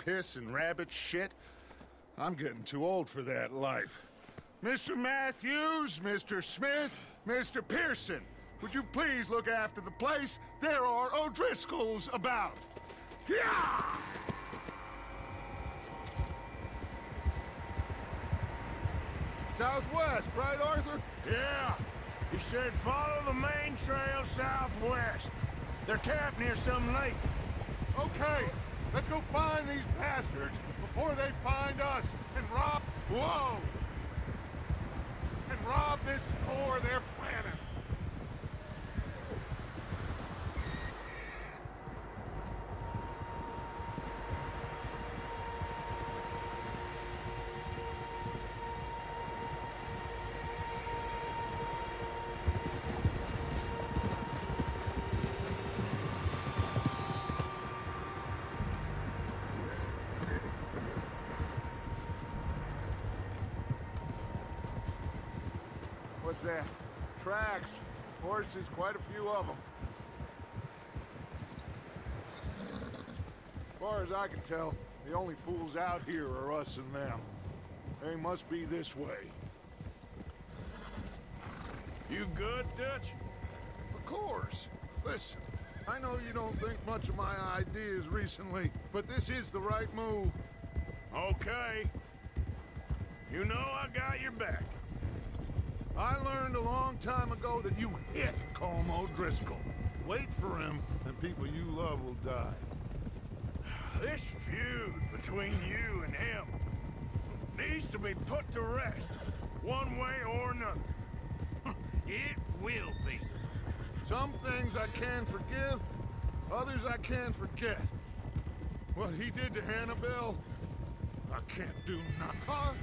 piss and rabbit shit. I'm getting too old for that life. Mr. Matthews, Mr. Smith, Mr. Pearson, would you please look after the place? There are O'Driscolls about. Yeah! Southwest, right, Arthur? Yeah. He said follow the main trail southwest. They're camped near some lake. Okay, let's go find these bastards before they find us and rob... Whoa! And rob this store they're planning. What's that? Tracks. Horses, quite a few of them. As far as I can tell, the only fools out here are us and them. They must be this way. You good, Dutch? Of course. Listen, I know you don't think much of my ideas recently, but this is the right move. Okay. You know I got your back. I learned a long time ago that you hit Colm O'Driscoll. Wait for him, and people you love will die. This feud between you and him needs to be put to rest, one way or another. It will be. Some things I can forgive, others I can't forget. What he did to Annabelle, I can't do nothing.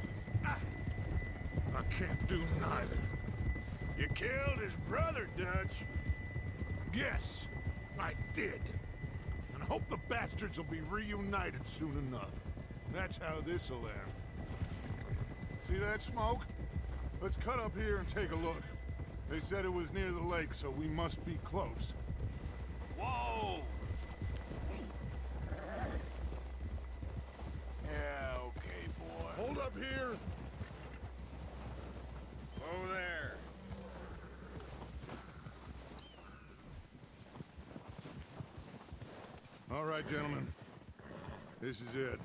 I can't do neither. You killed his brother, Dutch. Yes, I did. And I hope the bastards will be reunited soon enough. That's how this'll end. See that smoke? Let's cut up here and take a look. They said it was near the lake, so we must be close. Whoa! Yeah, okay, boy. Hold up here. Over there. All right, gentlemen. This is it.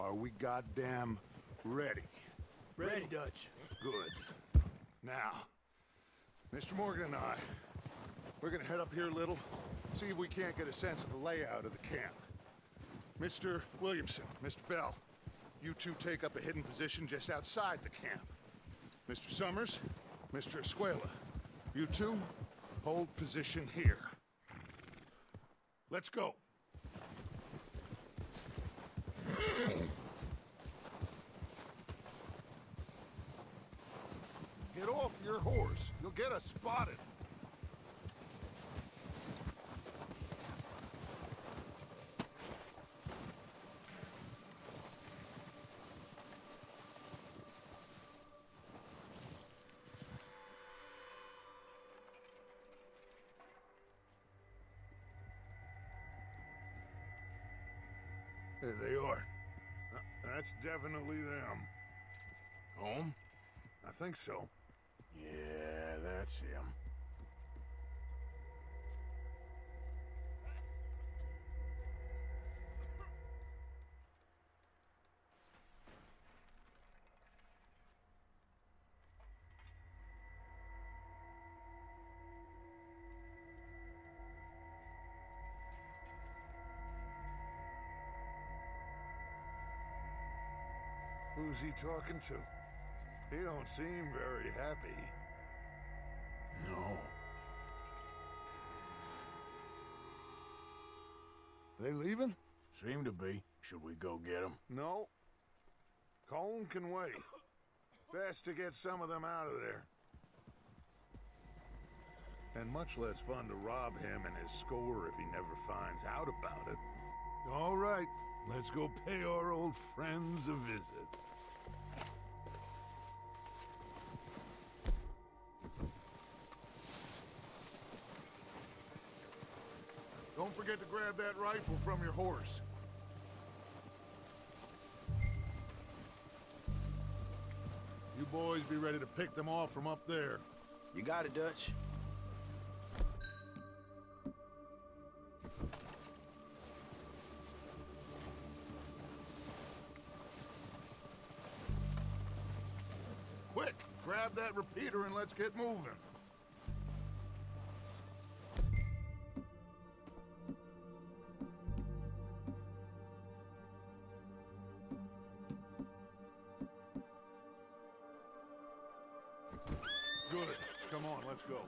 Are we goddamn ready? Ready, Dutch. Good. Now, Mr. Morgan and I, we're gonna head up here a little, see if we can't get a sense of the layout of the camp. Mr. Williamson, Mr. Bell, you two take up a hidden position just outside the camp. Mr. Summers, Mr. Escuela, you two hold position here. Let's go. Get off your horse. You'll get us spotted. There they are. That's definitely them. Home? I think so. Yeah, that's him. Who's he talking to? He don't seem very happy. No. They leaving? Seem to be. Should we go get them? No. Colm can wait. Best to get some of them out of there. And much less fun to rob him and his score if he never finds out about it. All right, let's go pay our old friends a visit. Don't forget to grab that rifle from your horse. You boys be ready to pick them off from up there. You got it, Dutch. Quick, grab that repeater and let's get moving. Good. Come on, let's go.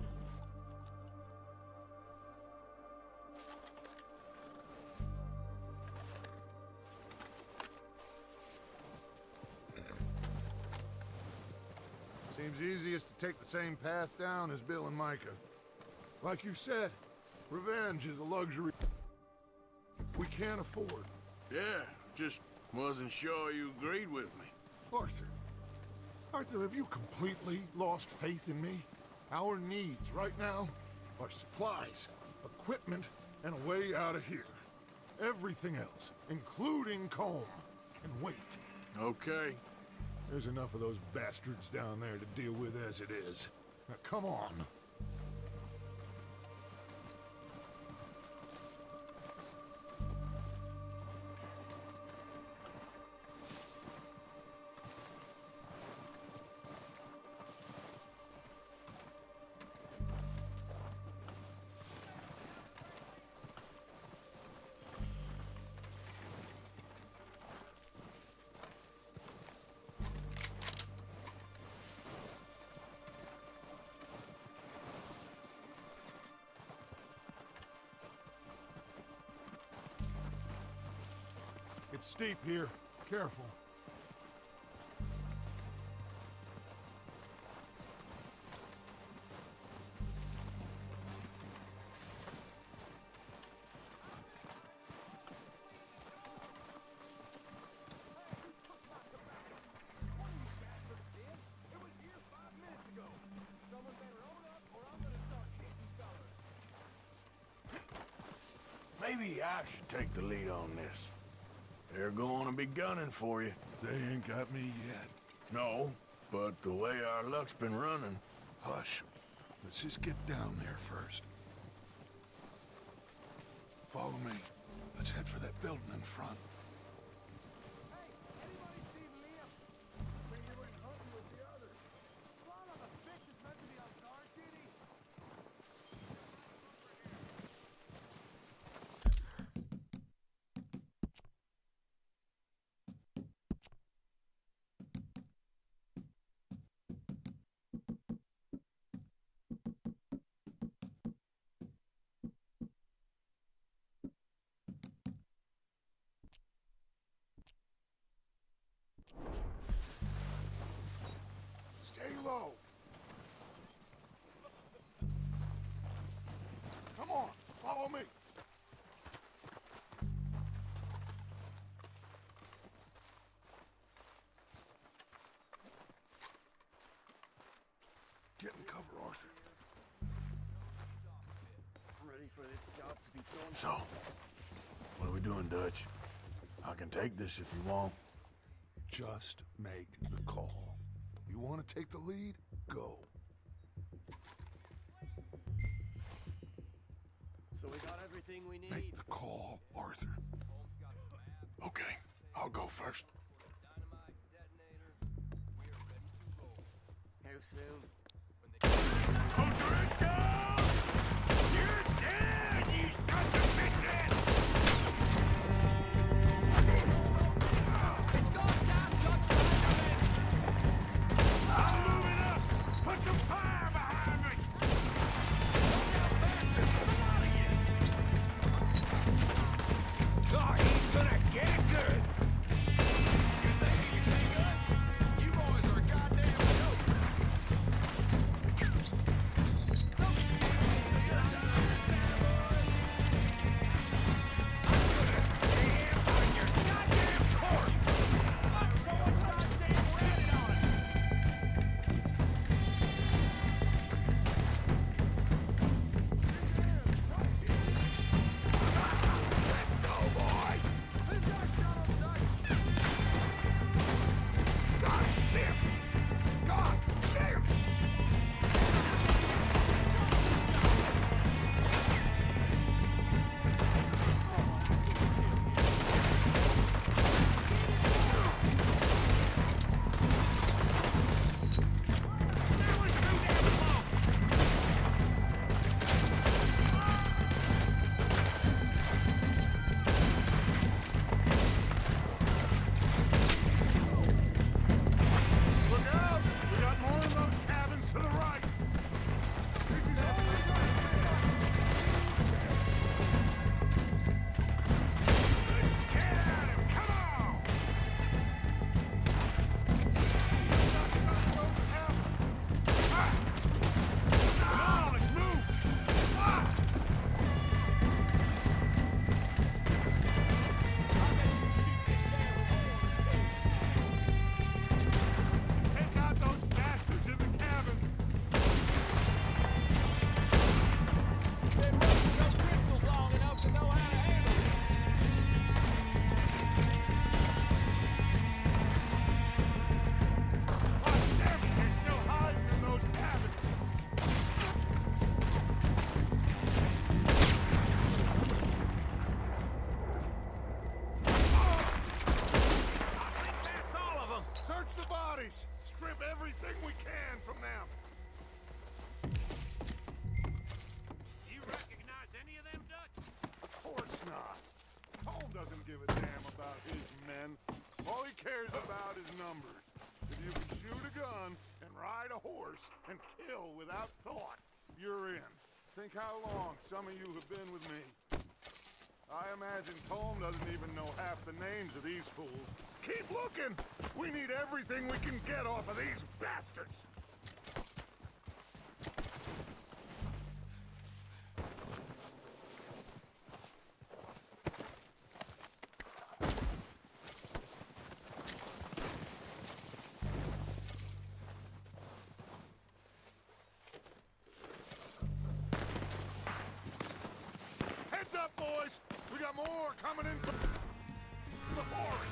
Seems easiest to take the same path down as Bill and Micah. Like you said, revenge is a luxury we can't afford. Yeah, just wasn't sure you agreed with me. Arthur, have you completely lost faith in me? Our needs right now are supplies, equipment, and a way out of here. Everything else, including Colm, can wait. Okay. There's enough of those bastards down there to deal with as it is. Now, come on. It's steep here. Careful. Maybe I should take the lead on this. They're going to be gunning for you. They ain't got me yet. No, but the way our luck's been running... Hush. Let's just get down there first. Follow me. Let's head for that building in front. Stay low. Come on, follow me. Get in cover, Arthur. I'm ready for this job to be done. So, what are we doing, Dutch? I can take this if you want. Just make the call. You want to take the lead? Go. So we got everything we need. Make the call, Arthur. Okay, I'll go first. How soon? O'Driscolls! You're dead, you sons of bitches! It's goddamn got dynamite! I'm moving up! Put some fire behind me! Oh, he's gonna get it good! You think you can take us? You boys are goddamn dope! Look out! We got more of those cabins to the right! Let's get at him! Come on! Come on, let's move! Take out those bastards in the cabin! Been working those crystals long enough to know how to handle God damn it, they're still hiding in those cabins! That's all of them! Search the bodies! Strip everything we can from them! You recognize any of them, Dutch? Of course not. Tom doesn't give a damn about his men. All he cares about is numbers. If you can shoot a gun and ride a horse and kill without thought, you're in. Think how long some of you have been with me. I imagine Tom doesn't even know half the names of these fools. Keep looking! We need everything we can get off of these bastards! Heads up, boys! We got more coming in from the forest!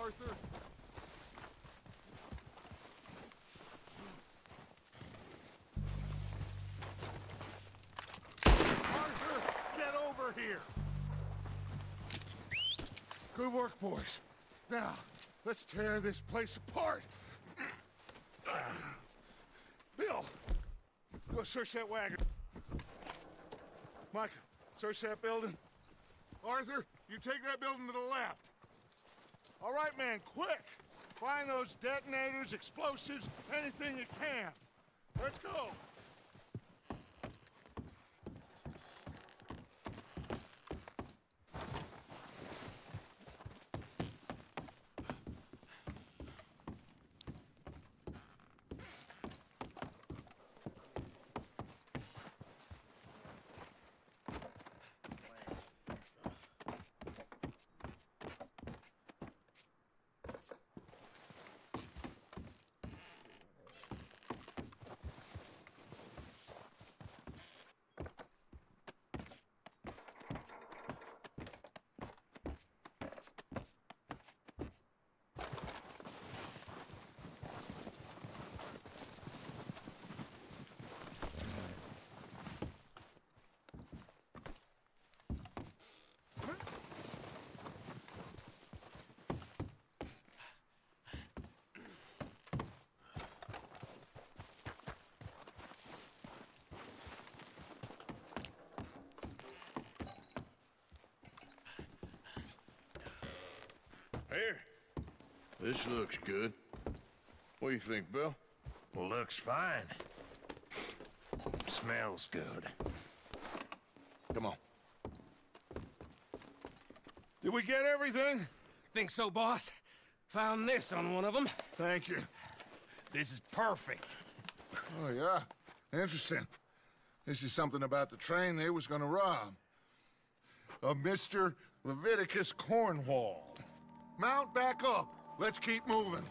Arthur. Arthur, get over here. Good work, boys. Now, let's tear this place apart. Bill, go search that wagon. Mike, search that building. Arthur, you take that building to the left. All right, man, quick. Find those detonators, explosives, anything you can. Let's go. Here. This looks good. What do you think, Bill? Looks fine. Smells good. Come on. Did we get everything? Think so, boss? Found this on one of them. Thank you. This is perfect. Oh, yeah? Interesting. This is something about the train they was gonna rob. A Mr. Leviticus Cornwall. Mount back up. Let's keep moving.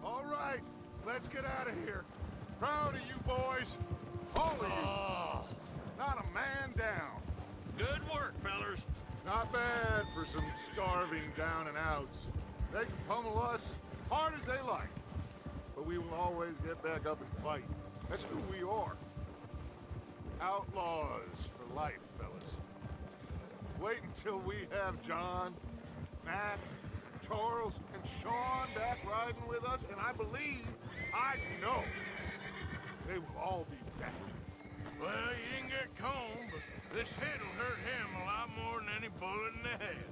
All right, let's get out of here. Proud of you boys. All of you. Not a man down. Good work, fellers. Not bad for some starving down and outs. They can pummel us hard as they like. But we will always get back up and fight. That's who we are. Outlaws for life, fellas. Wait until we have John, Matt, Charles, and Sean back riding with us, and I believe, I know, they will all be back. Well, you didn't get Combe, but this hit'll hurt him a lot more than any bullet in the head.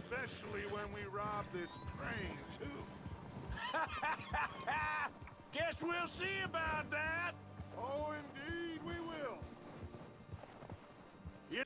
Especially when we rob this train, too. Guess we'll see about that. Oh, indeed we will. You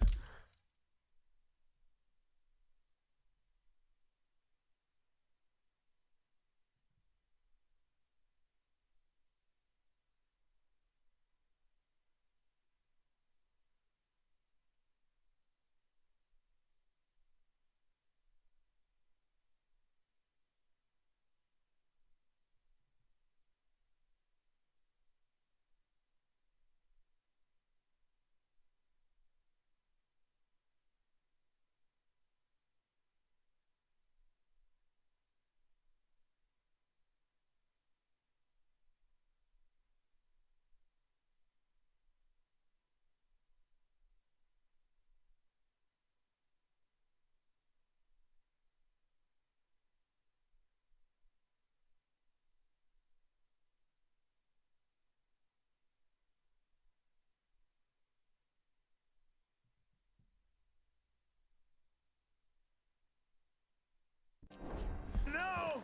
No!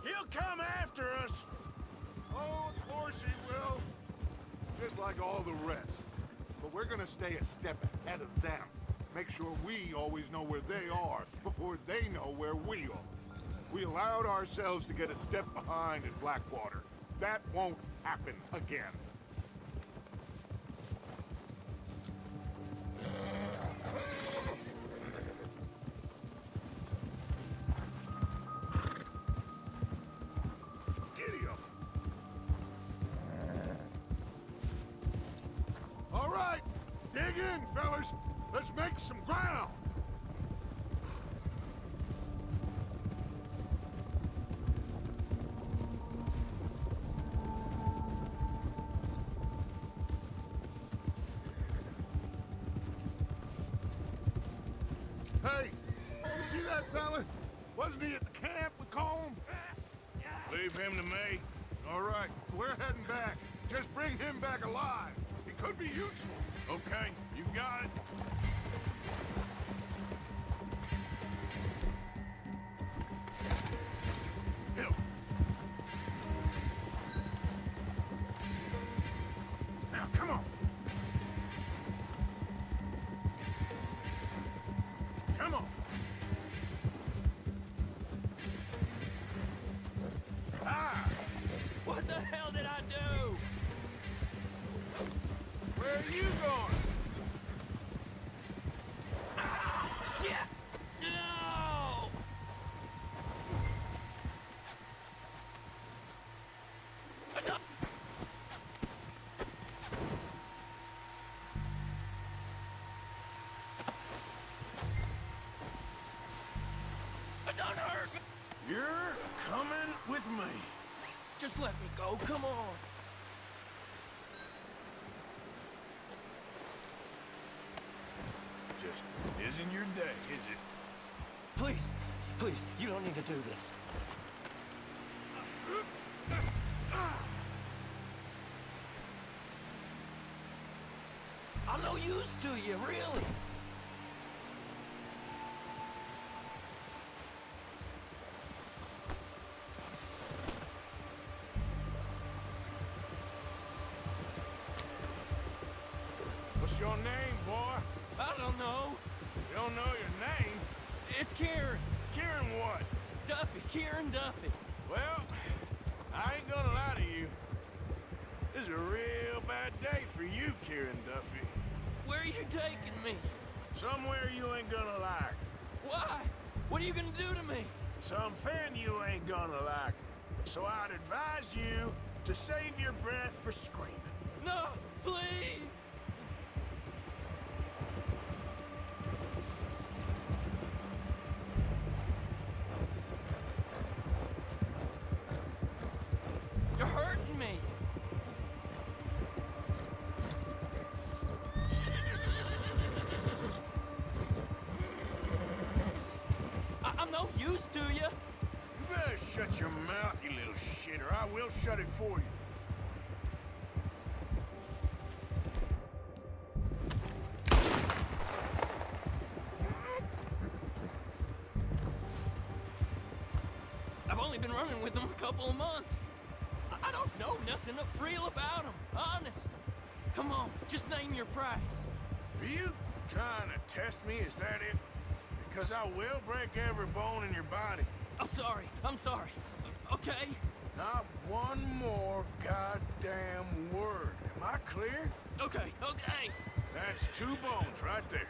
He'll come after us. Oh, of course he will. Just like all the rest. But we're gonna stay a step ahead of them. Make sure we always know where they are before they know where we are. We allowed ourselves to get a step behind in Blackwater. That won't happen again. Giddy up. All right, dig in, fellas. Let's make some ground. Hey, you see that fella? Wasn't he at the camp with Colm? Leave him to me. All right, we're heading back. Just bring him back alive. He could be useful. Okay, you got it. Hill. Now, come on. Come on. Ah! What the hell did I do? Where are you going? Shit! No! Don't hurt me! You're coming with me. Just let me go, come on. Just isn't your day, is it? Please, please, you don't need to do this. I'm no use to you, really. What's your name, boy? I don't know. You don't know your name? It's Kieran. Kieran what? Duffy, Kieran Duffy. Well, I ain't gonna lie to you. This is a real bad day for you, Kieran Duffy. Where are you taking me? Somewhere you ain't gonna like. Why? What are you gonna do to me? Something you ain't gonna like. So I'd advise you to save your breath for screaming. No, please. You're hurting me. I'm no use to you. You better shut your mouth, you little shit, or I will shut it for you. I've only been running with them a couple of months. I don't know nothing real about them, honest. Come on, just name your price. Are you trying to test me? Is that it? Because I will break every bone in your body. I'm sorry, okay? Not one more goddamn word. Am I clear? Okay. That's 2 bones right there.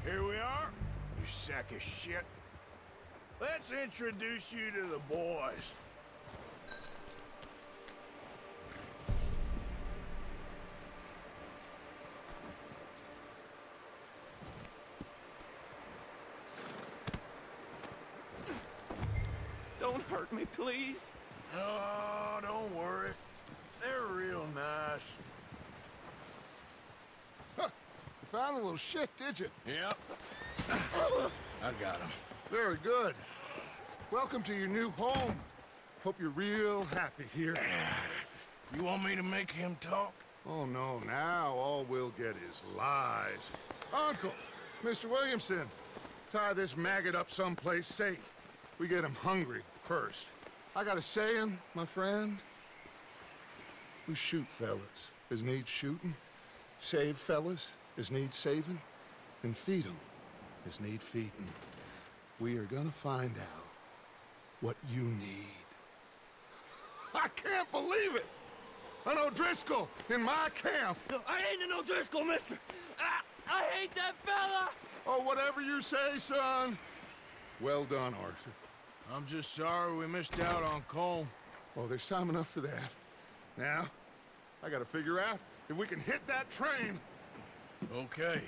Here we are, you sack of shit. Let's introduce you to the boys. Don't hurt me, please. Oh, don't worry. They're real nice. Huh. You found a little shit, did you? Yep. I got him. Very good. Welcome to your new home. Hope you're real happy here. You want me to make him talk? Oh, no, now all we'll get is lies. Uncle, Mr. Williamson, tie this maggot up someplace safe. We get him hungry first. I got a saying, my friend. We shoot fellas as need shooting, save fellas as need saving, and feed 'em as need feeding. We are gonna find out what you need. I can't believe it! An O'Driscoll in my camp! I ain't an O'Driscoll, mister! I hate that fella! Oh, whatever you say, son. Well done, Arthur. I'm just sorry we missed out on Colm. Oh, there's time enough for that. Now, I gotta figure out if we can hit that train. Okay.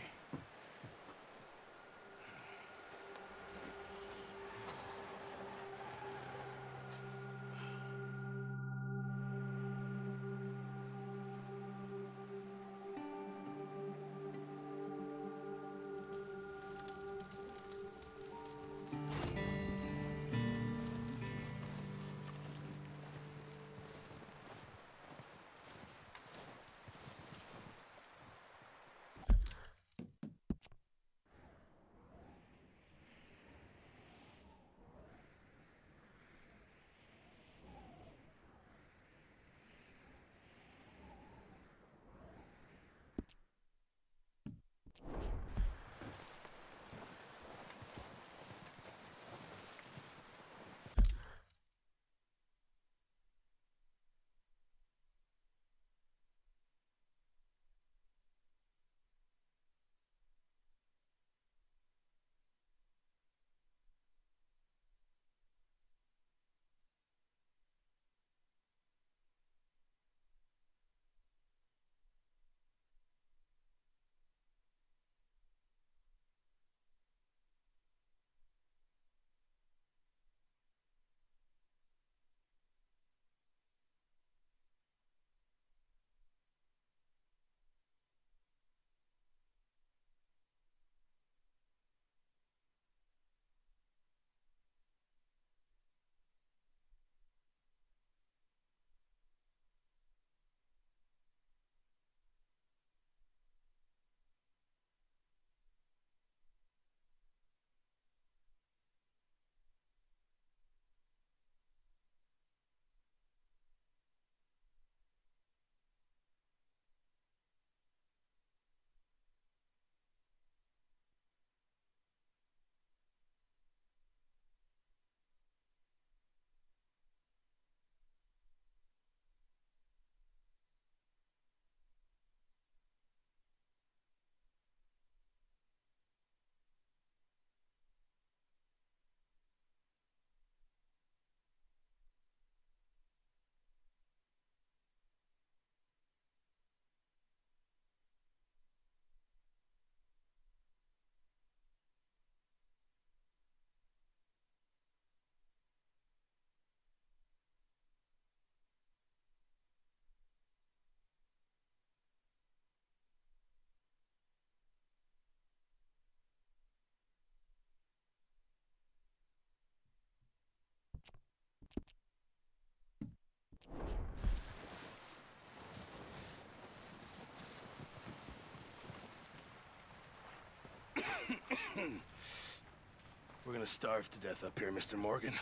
We're gonna starve to death up here, Mr. Morgan.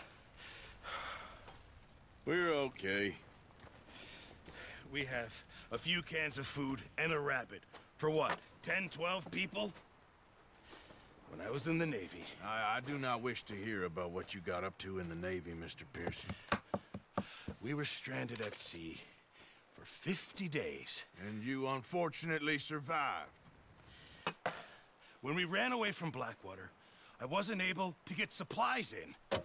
We're okay. We have a few cans of food and a rabbit. For what, 10, 12 people? When I was in the Navy... I do not wish to hear about what you got up to in the Navy, Mr. Pearson. We were stranded at sea for 50 days. And you unfortunately survived. When we ran away from Blackwater, I wasn't able to get supplies in.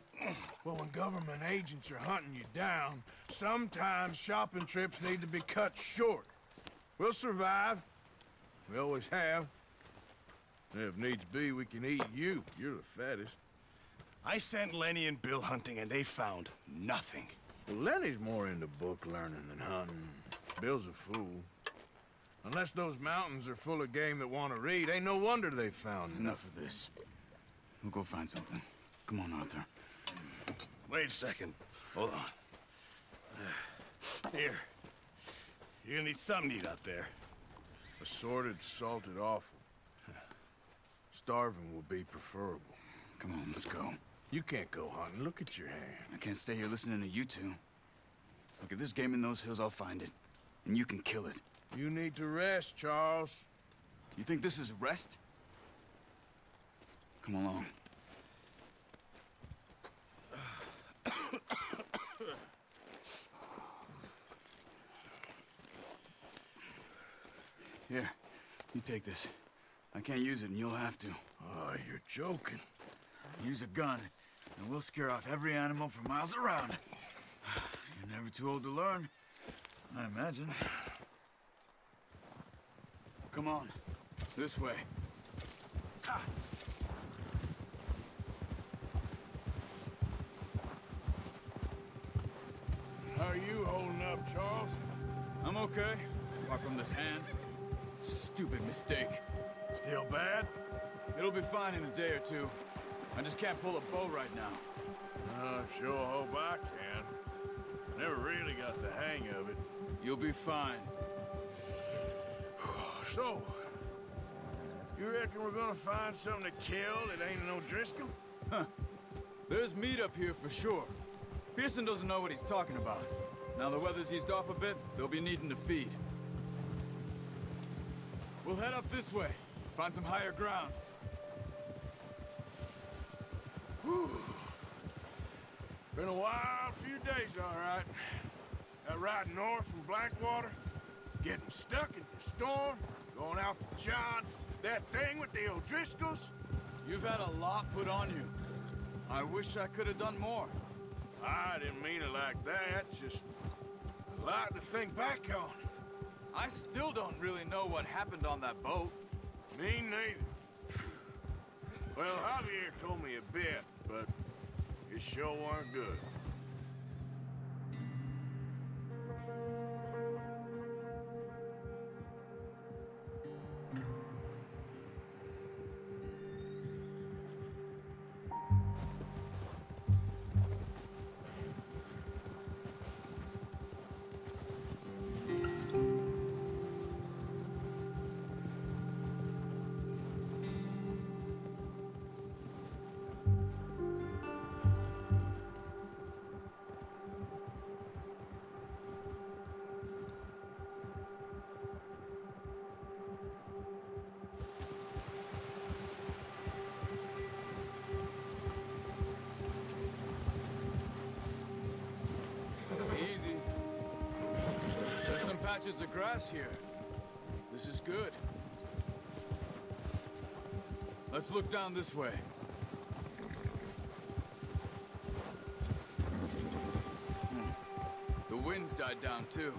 Well, when government agents are hunting you down, sometimes shopping trips need to be cut short. We'll survive. We always have. If needs be, we can eat you. You're the fattest. I sent Lenny and Bill hunting, and they found nothing. Well, Lenny's more into book learning than hunting. Bill's a fool. Unless those mountains are full of game that want to read, ain't no wonder they found Enough of this. We'll go find something. Come on, Arthur. Wait a second. Hold on. Here. You're gonna need something to eat out there. Assorted, salted offal. Starving will be preferable. Come on, let's go. You can't go hunting. Look at your hand. I can't stay here listening to you two. Look, if there's game in those hills, I'll find it. And you can kill it. You need to rest, Charles. You think this is rest? Come along. Here, you take this. I can't use it, and you'll have to. Oh, you're joking. Use a gun, and we'll scare off every animal for miles around. You're never too old to learn, I imagine. Come on. This way. How are you holding up, Charles? I'm okay, apart from this hand. Stupid mistake. Still bad? It'll be fine in a day or two. I just can't pull a bow right now. I sure hope I can. Never really got the hang of it. You'll be fine. So, you reckon we're gonna find something to kill that ain't an O'Driscoll? There's meat up here for sure. Pearson doesn't know what he's talking about. Now the weather's eased off a bit, they'll be needing to feed. We'll head up this way. Find some higher ground. Whew. Been a wild few days, all right. That ride north from Blackwater, getting stuck in the storm, going out for John, that thing with the O'Driscolls. You've had a lot put on you. I wish I could have done more. I didn't mean it like that, just a lot to think back on. I still don't really know what happened on that boat. Me neither. Well, Javier told me a bit, but it sure weren't good. Easy. There's some patches of grass here. This is good. Let's look down this way. The wind's died down too.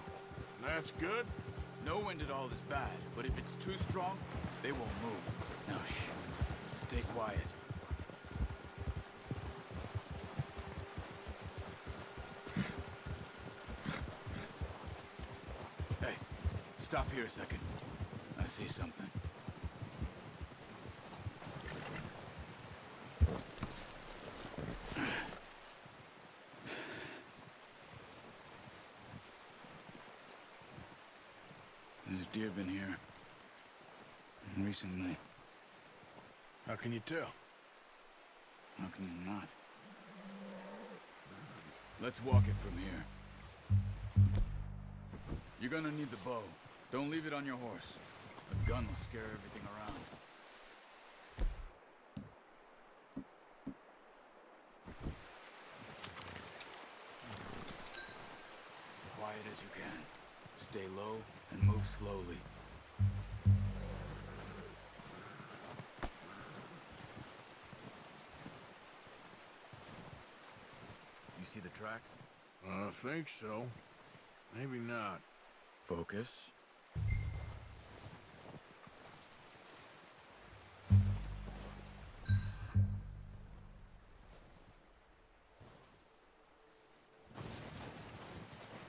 That's good. No wind at all is bad, but if it's too strong, they won't move. Now shh. Stay quiet. Hey, stop here a second. I see something. There's deer been here. Recently. How can you tell? How can you not? Let's walk it from here. You're gonna need the bow. Don't leave it on your horse. The gun will scare everything around. Quiet as you can. Stay low and move slowly. You see the tracks? I think so. Maybe not. Focus.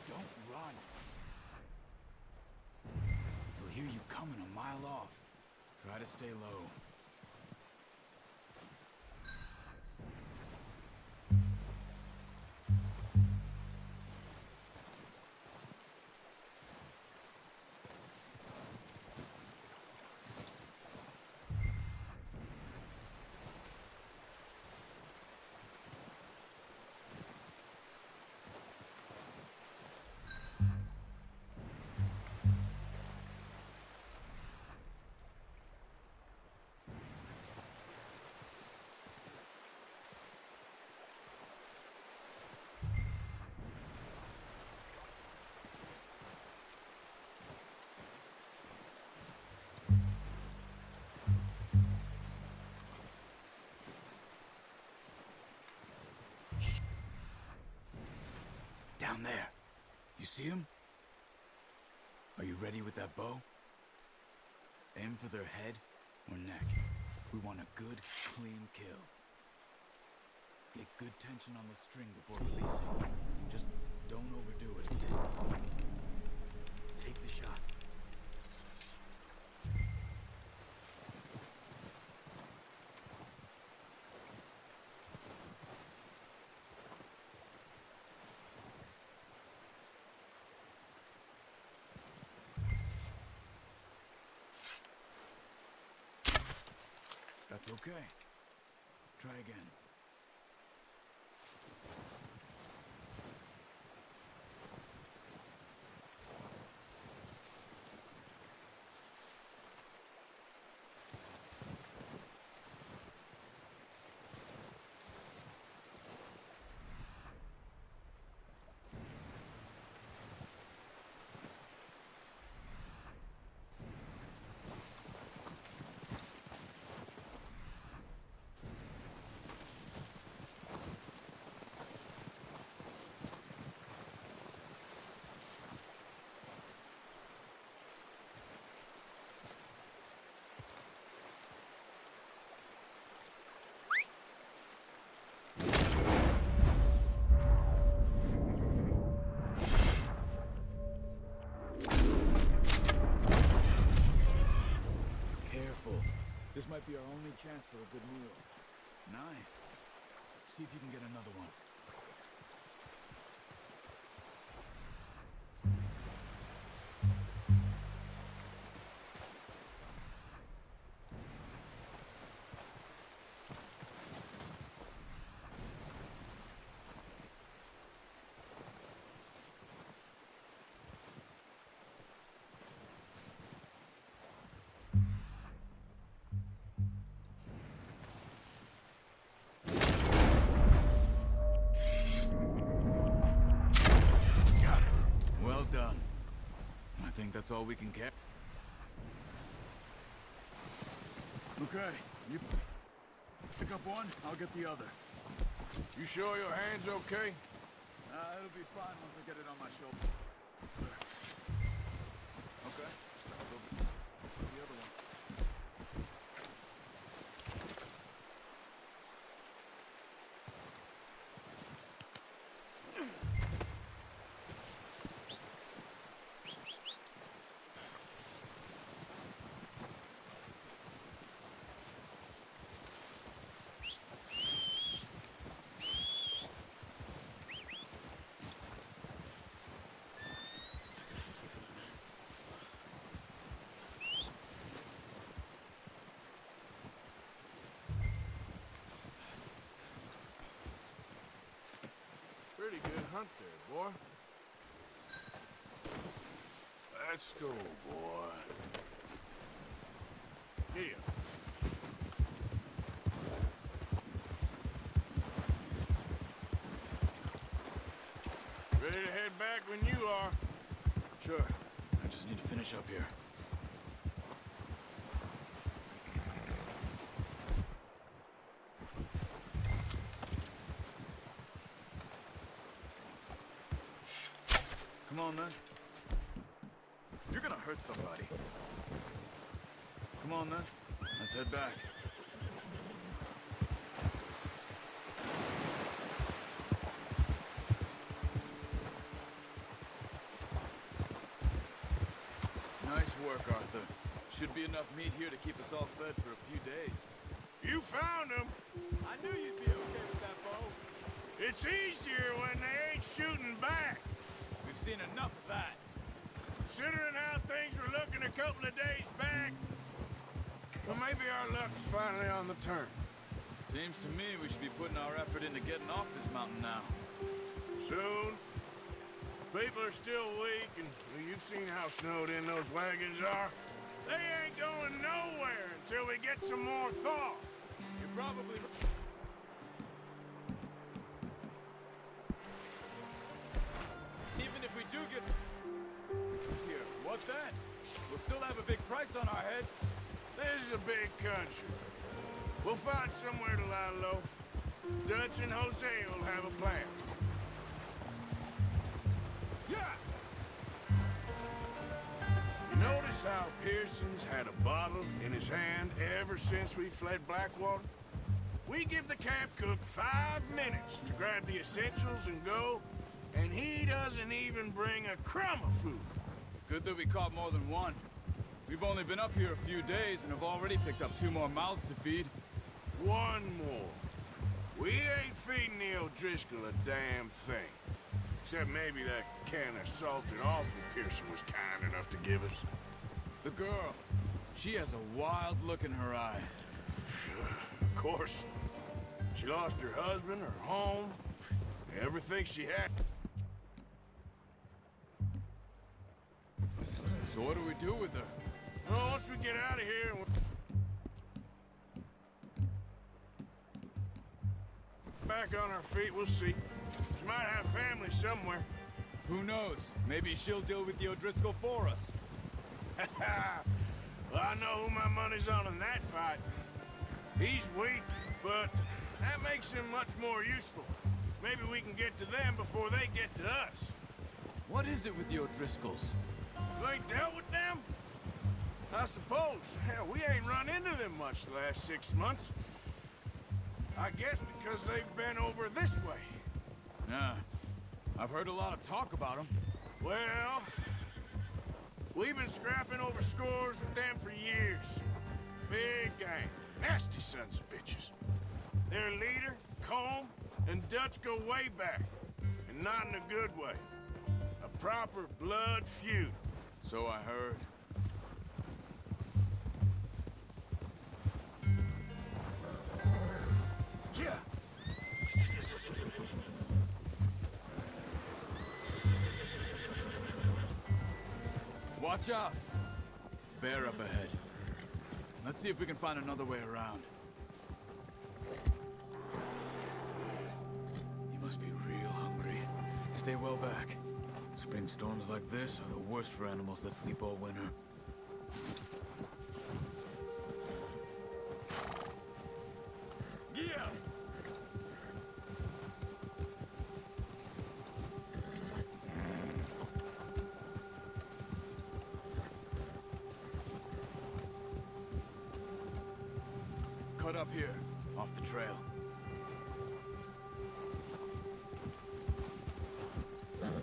Don't run. You'll hear you coming a mile off. Try to stay low. Down there. You see him? Are you ready with that bow? Aim for their head or neck. We want a good, clean kill. Get good tension on the string before releasing. Just don't overdo it. Take the shot. That's okay. Try again. This might be our only chance for a good meal. Nice. See if you can get another one. Done. I think that's all we can get. Okay, you pick up one, I'll get the other. You sure your hand's okay? It'll be fine once I get it on my shoulder. Okay. The other one. Pretty good hunt there, boy. Let's go, boy. Here. Ready to head back when you are. Sure. I just need to finish up here. Come on, then. You're gonna hurt somebody. Come on, then. Let's head back. Nice work, Arthur. Should be enough meat here to keep us all fed for a few days. You found him. I knew you'd be okay with that bow. It's easier when they ain't shooting back. We've seen enough of that. Considering how things were looking a couple of days back, well, maybe our luck's finally on the turn. Seems to me we should be putting our effort into getting off this mountain now. Soon. People are still weak, and well, you've seen how snowed in those wagons are. They ain't going nowhere until we get some more thaw. You're probably... Even if we do get... here, what's that? We'll still have a big price on our heads. This is a big country. We'll find somewhere to lie low. Dutch and Jose will have a plan. Yeah! You know notice how Pearson's had a bottle in his hand ever since we fled Blackwater? We give the camp cook 5 minutes to grab the essentials and go, and he doesn't even bring a crumb of food. Good that we caught more than one. We've only been up here a few days and have already picked up 2 more mouths to feed. One more. We ain't feeding the O'Driscoll a damn thing. Except maybe that can of salted offal Pearson was kind enough to give us. The girl, she has a wild look in her eye. Of course. She lost her husband, her home, everything she had. So what do we do with her? Well, once we get out of here... back on our feet, we'll see. She might have family somewhere. Who knows? Maybe she'll deal with the O'Driscoll for us. Well, I know who my money's on in that fight. He's weak, but that makes him much more useful. Maybe we can get to them before they get to us. What is it with the O'Driscolls? You ain't dealt with them? I suppose. Hell, we ain't run into them much the last 6 months. I guess because they've been over this way. Yeah. I've heard a lot of talk about them. Well, we've been scrapping over scores with them for years. Big gang. Nasty sons of bitches. Their leader, Combe, and Dutch go way back. And not in a good way. A proper blood feud. So I heard. Yeah. Watch out! Bear up ahead. Let's see if we can find another way around. You must be real hungry. Stay well back. Spring storms like this are the worst for animals that sleep all winter. Yeah. Cut up here, off the trail.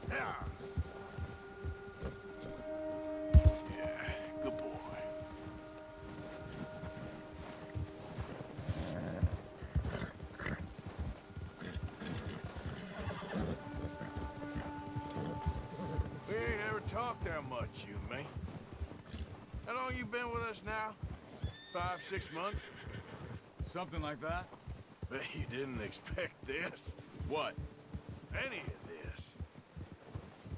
Yeah. Yeah, good boy. We ain't ever talked that much, you and me. How long you been with us now? 5, 6 months? Something like that? Bet you didn't expect this. What? Any of this.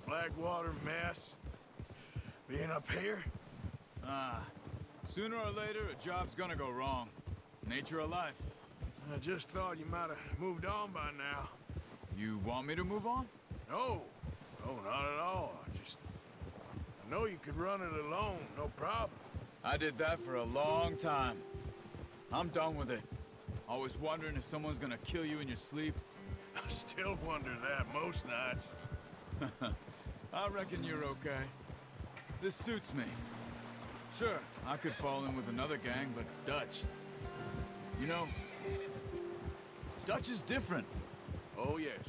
Blackwater mess. Being up here? Ah. Sooner or later, a job's gonna go wrong. Nature of life. I just thought you might have moved on by now. You want me to move on? No. No, not at all. I know you could run it alone, no problem. I did that for a long time. I'm done with it. Always wondering if someone's gonna kill you in your sleep. I still wonder that most nights. I reckon you're okay. This suits me. Sure, I could fall in with another gang, but Dutch... You know, Dutch is different. Oh, yes.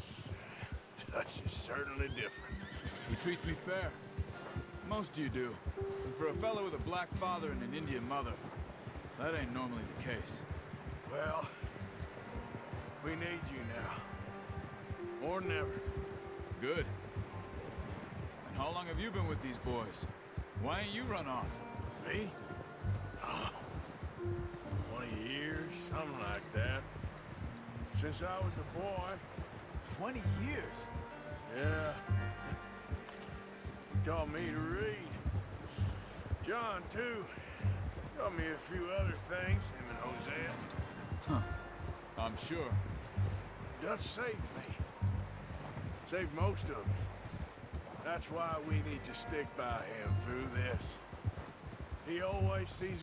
Dutch is certainly different. He treats me fair. Most you do. And for a fellow with a black father and an Indian mother, that ain't normally the case. Well, we need you now. More than ever. Good. And how long have you been with these boys? Why ain't you run off? Me? Oh, 20 years, something like that. Since I was a boy. 20 years? Yeah. He taught me to read. John, too. Taught me a few other things, him and Hosea. Huh. I'm sure. Dutch saved me. Saved most of us. That's why we need to stick by him through this. He always sees...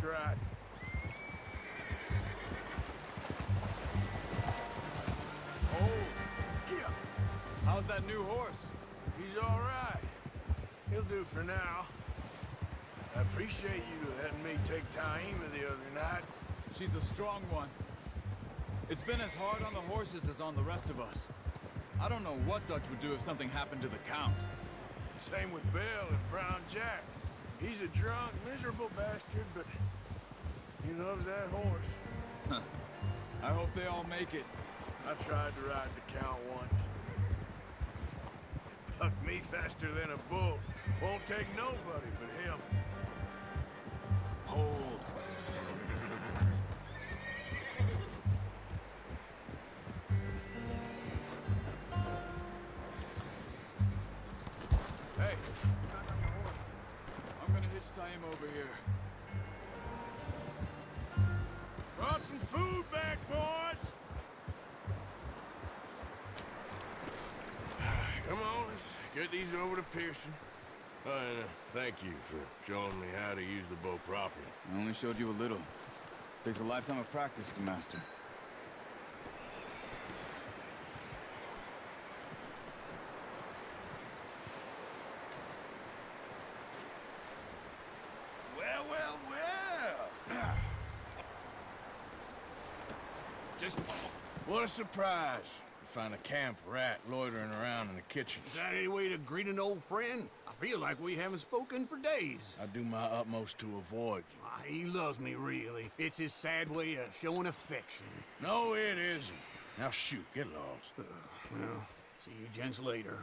right. Oh, yeah. How's that new horse? He's all right. He'll do for now. I appreciate you letting me take Taima the other night. She's a strong one. It's been as hard on the horses as on the rest of us. I don't know what Dutch would do if something happened to the Count. Same with Bill and Brown Jack. He's a drunk, miserable bastard, but he loves that horse. I hope they all make it. I tried to ride the Count once. Bucked me faster than a bull. Won't take nobody but him. Hold. Hey, I'm gonna hitch Taim over here. Brought some food back, boys! Come on, let's get these over to Pearson. And thank you for showing me how to use the bow properly. I only showed you a little. Takes a lifetime of practice to master. Well, well, well. Just what a surprise. To find a camp rat loitering around in the kitchen. Is that any way to greet an old friend? I feel like we haven't spoken for days. I do my utmost to avoid you. Ah, he loves me, really. It's his sad way of showing affection. No, it isn't. Now shoot, get lost. Well, see you gents later.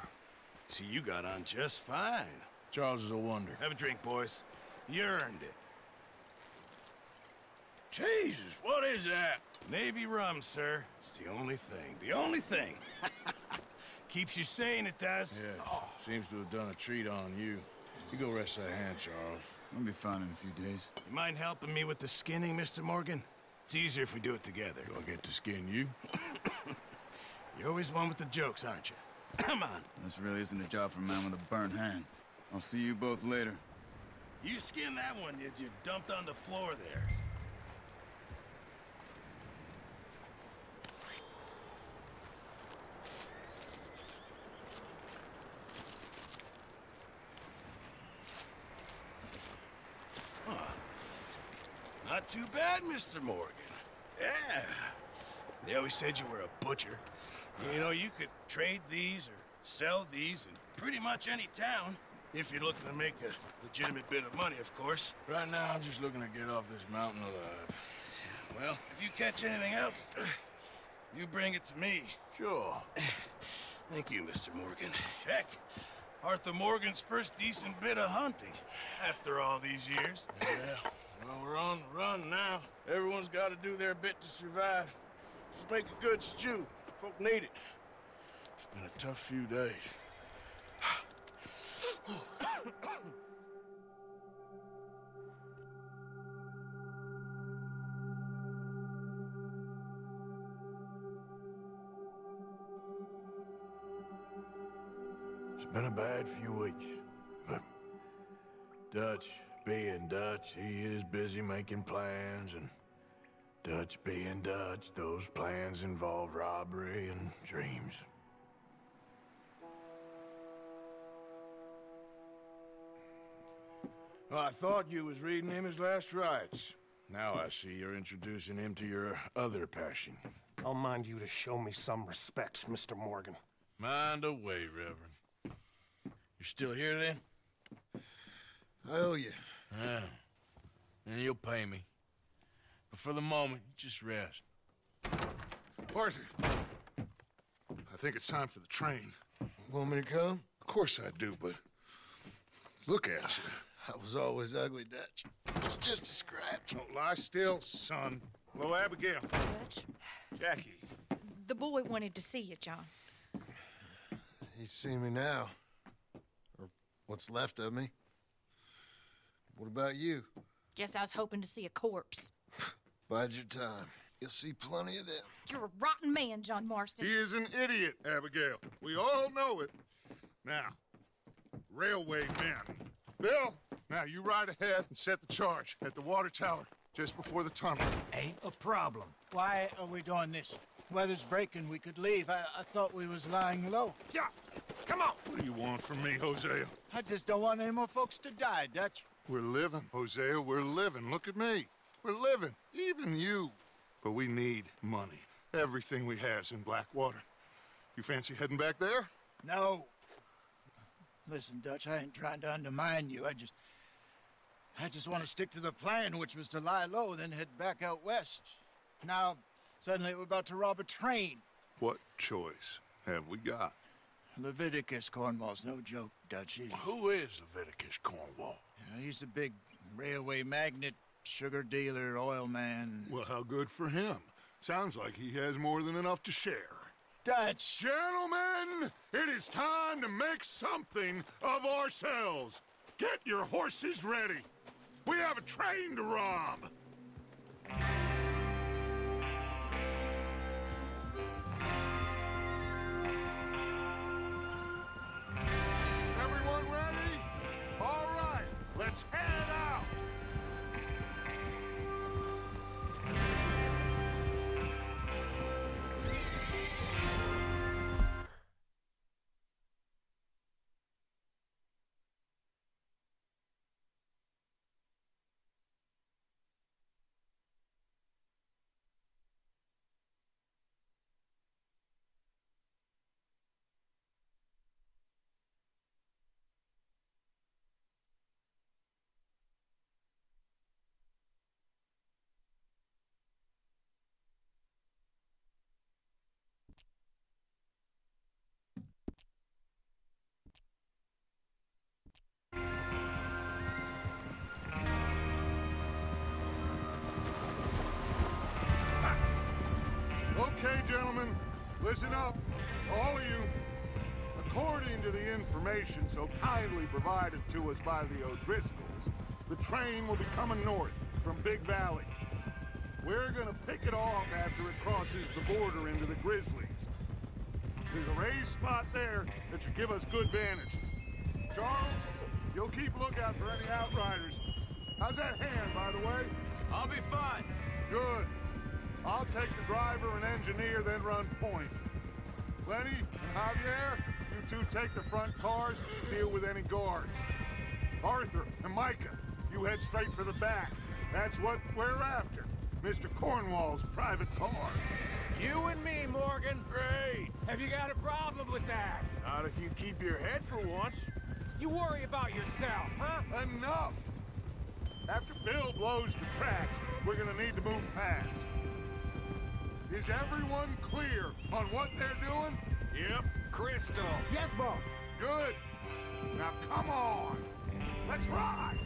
See, you got on just fine. Charles is a wonder. Have a drink, boys. You earned it. Jesus, what is that? Navy rum, sir. It's the only thing. The only thing. Keeps you sane, it does. Yes, seems to have done a treat on you. You go rest that hand, Charles. I'll be fine in a few days. You mind helping me with the skinning, Mr. Morgan? It's easier if we do it together. Do I get to skin you? You're always one with the jokes, aren't you? Come on. This really isn't a job for a man with a burnt hand. I'll see you both later. You skinned that one you dumped on the floor there. Not too bad, Mr. Morgan. Yeah. They always said you were a butcher. You know, you could trade these or sell these in pretty much any town. If you're looking to make a legitimate bit of money, of course. Right now, I'm just looking to get off this mountain alive. Well, if you catch anything else, you bring it to me. Sure. Thank you, Mr. Morgan. Heck, Arthur Morgan's first decent bit of hunting after all these years. Yeah. Well, we're on the run now. Everyone's got to do their bit to survive. Just make a good stew. Folk need it. It's been a tough few days. It's been a bad few weeks, but Dutch being Dutch, he is busy making plans, and Dutch being Dutch, those plans involve robbery and dreams. Well, I thought you was reading him his last rites. Now I see you're introducing him to your other passion. I'll mind you to show me some respect, Mr. Morgan. Mind away, Reverend. You still here, then? I owe you. Yeah. And you'll pay me. But for the moment, just rest. Arthur, I think it's time for the train. Want me to come? Of course I do, but look at you. I was always ugly, Dutch. It's just a scratch. Don't lie still, son. Hello, Abigail. Dutch, Jackie. the boy wanted to see you, John. He's seen me now. Or what's left of me. What about you? Guess I was hoping to see a corpse. Bide your time. You'll see plenty of them. You're a rotten man, John Marston. He is an idiot, Abigail. We all know it. Now, railway men. Bill, Now, you ride ahead and set the charge at the water tower just before the tunnel. Ain't a problem. Why are we doing this? Weather's breaking. We could leave. I thought we was lying low. Yeah, come on. What do you want from me, Hosea? I just don't want any more folks to die, Dutch. We're living, Hosea. We're living. Look at me. We're living. Even you. But we need money. Everything we has in Blackwater. You fancy heading back there? No. Listen, Dutch, I ain't trying to undermine you. I just want to stick to the plan, which was to lie low, then head back out west. Now, suddenly we're about to rob a train. What choice have we got? Leviticus Cornwall's no joke, Dutch. Who is Leviticus Cornwall? He's a big railway magnate, sugar dealer, oil man. Well, how good for him. Sounds like he has more than enough to share. Dutch! Gentlemen, it is time to make something of ourselves. Get your horses ready. We have a train to rob. Everyone ready? All right, let's head out. Okay, gentlemen, listen up, all of you. According to the information so kindly provided to us by the O'Driscolls, the train will be coming north from Big Valley. We're gonna pick it off after it crosses the border into the Grizzlies. There's a raised spot there that should give us good vantage. Charles, you'll keep lookout for any outriders. How's that hand, by the way? I'll be fine. Good. I'll take the driver and engineer, then run point. Lenny and Javier, you two take the front cars, deal with any guards. Arthur and Micah, you head straight for the back. That's what we're after. Mr. Cornwall's private car. You and me, Morgan. Great. Have you got a problem with that? Not if you keep your head for once. You worry about yourself, huh? Enough! After Bill blows the tracks, we're gonna need to move fast. Is everyone clear on what they're doing? Yep. Crystal. Yes, boss. Good. Now come on. Let's ride.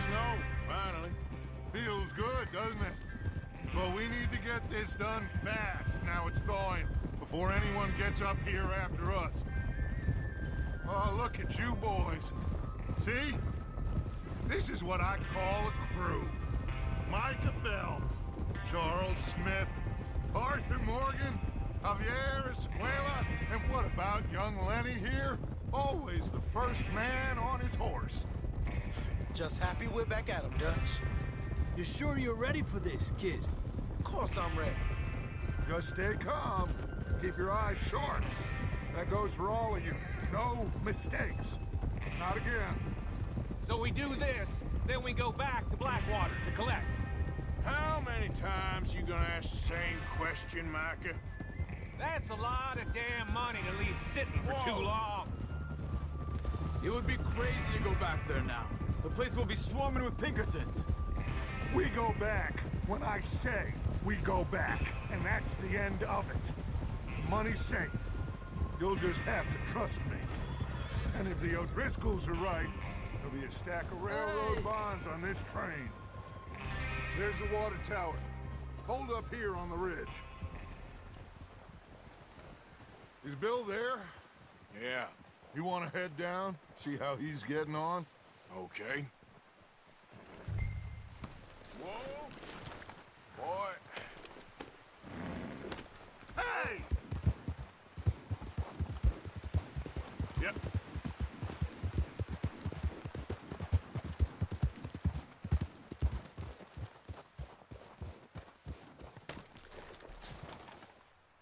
Snow, finally. Feels good, doesn't it? But we need to get this done fast. Now it's thawing, before anyone gets up here after us. Oh, look at you boys. See? This is what I call a crew. Micah Bell, Charles Smith, Arthur Morgan, Javier Escuela, and what about young Lenny here? Always the first man on his horse. Just happy we're back at him, Dutch. You sure you're ready for this, kid? Of course I'm ready. Just stay calm. Keep your eyes sharp. That goes for all of you. No mistakes. Not again. So we do this, then we go back to Blackwater to collect. How many times you gonna ask the same question, Micah? That's a lot of damn money to leave sitting for too long. It would be crazy to go back there now. The place will be swarming with Pinkertons. We go back. When I say we go back, and that's the end of it. Money's safe. You'll just have to trust me. And if the O'Driscolls are right, there'll be a stack of railroad bonds on this train. There's the water tower. Hold up here on the ridge. Is Bill there? Yeah. You want to head down? See how he's getting on? Okay. Whoa! Boy! Hey! Yep.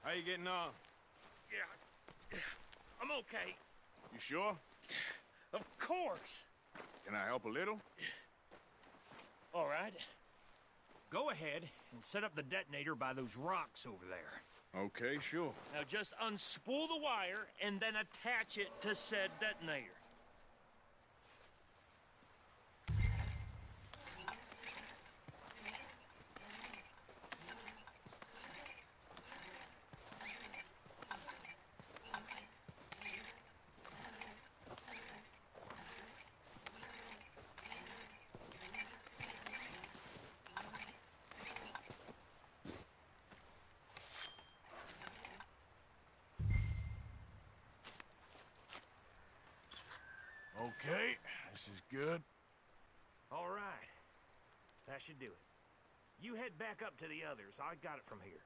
How you getting on? Yeah, I'm okay. You sure? Of course. Can I help a little? All right. Go ahead and set up the detonator by those rocks over there. Okay, sure. Now just unspool the wire and then attach it to said detonator. Okay, this is good. All right. That should do it. You head back up to the others. I got it from here.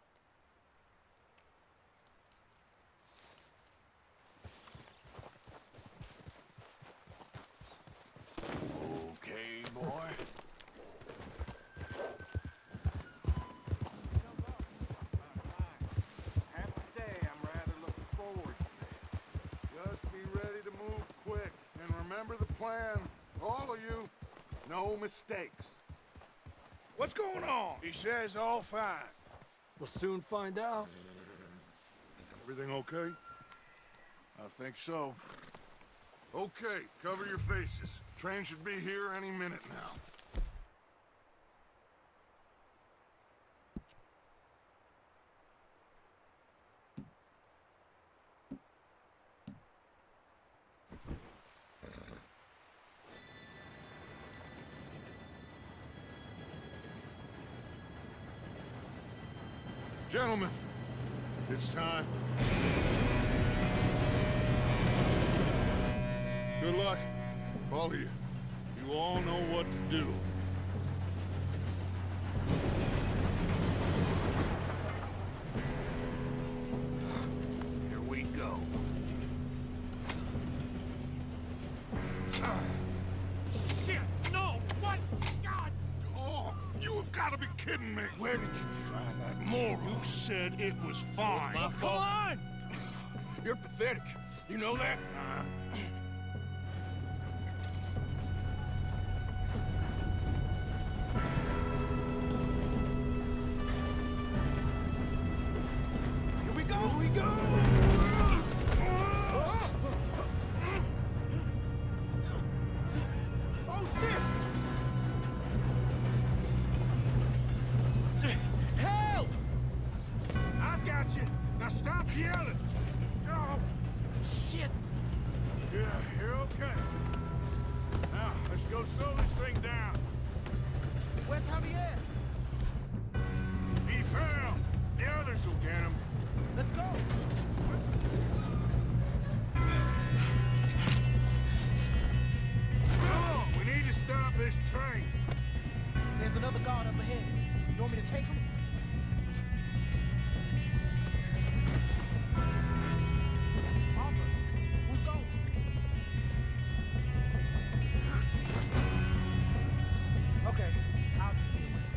Okay, boy. I have to say, I'm rather looking forward to this. Just be ready to move quick. And remember the plan. All of you, no mistakes. What's going on? He says all fine. We'll soon find out. Everything okay? I think so. Okay, cover your faces. Train should be here any minute now. Gentlemen, it's time. Good luck, all of you. You all know what to do. Here we go. Shit! No! What? God! Oh, you have got to be kidding me. Where did you find that moron? You said it was fine. My fault. Come on! You're pathetic. You know that? Here we go! Here we go! Oh, shit! Help! I got you. Now stop yelling. Oh, shit! Yeah, you're okay. Now, let's go slow this thing down. Where's Javier? He fell. The others will get him. Let's go! Come on, we need to stop this train. There's another guard up ahead. You want me to take him? Arthur, who's going? Okay, I'll just deal with it.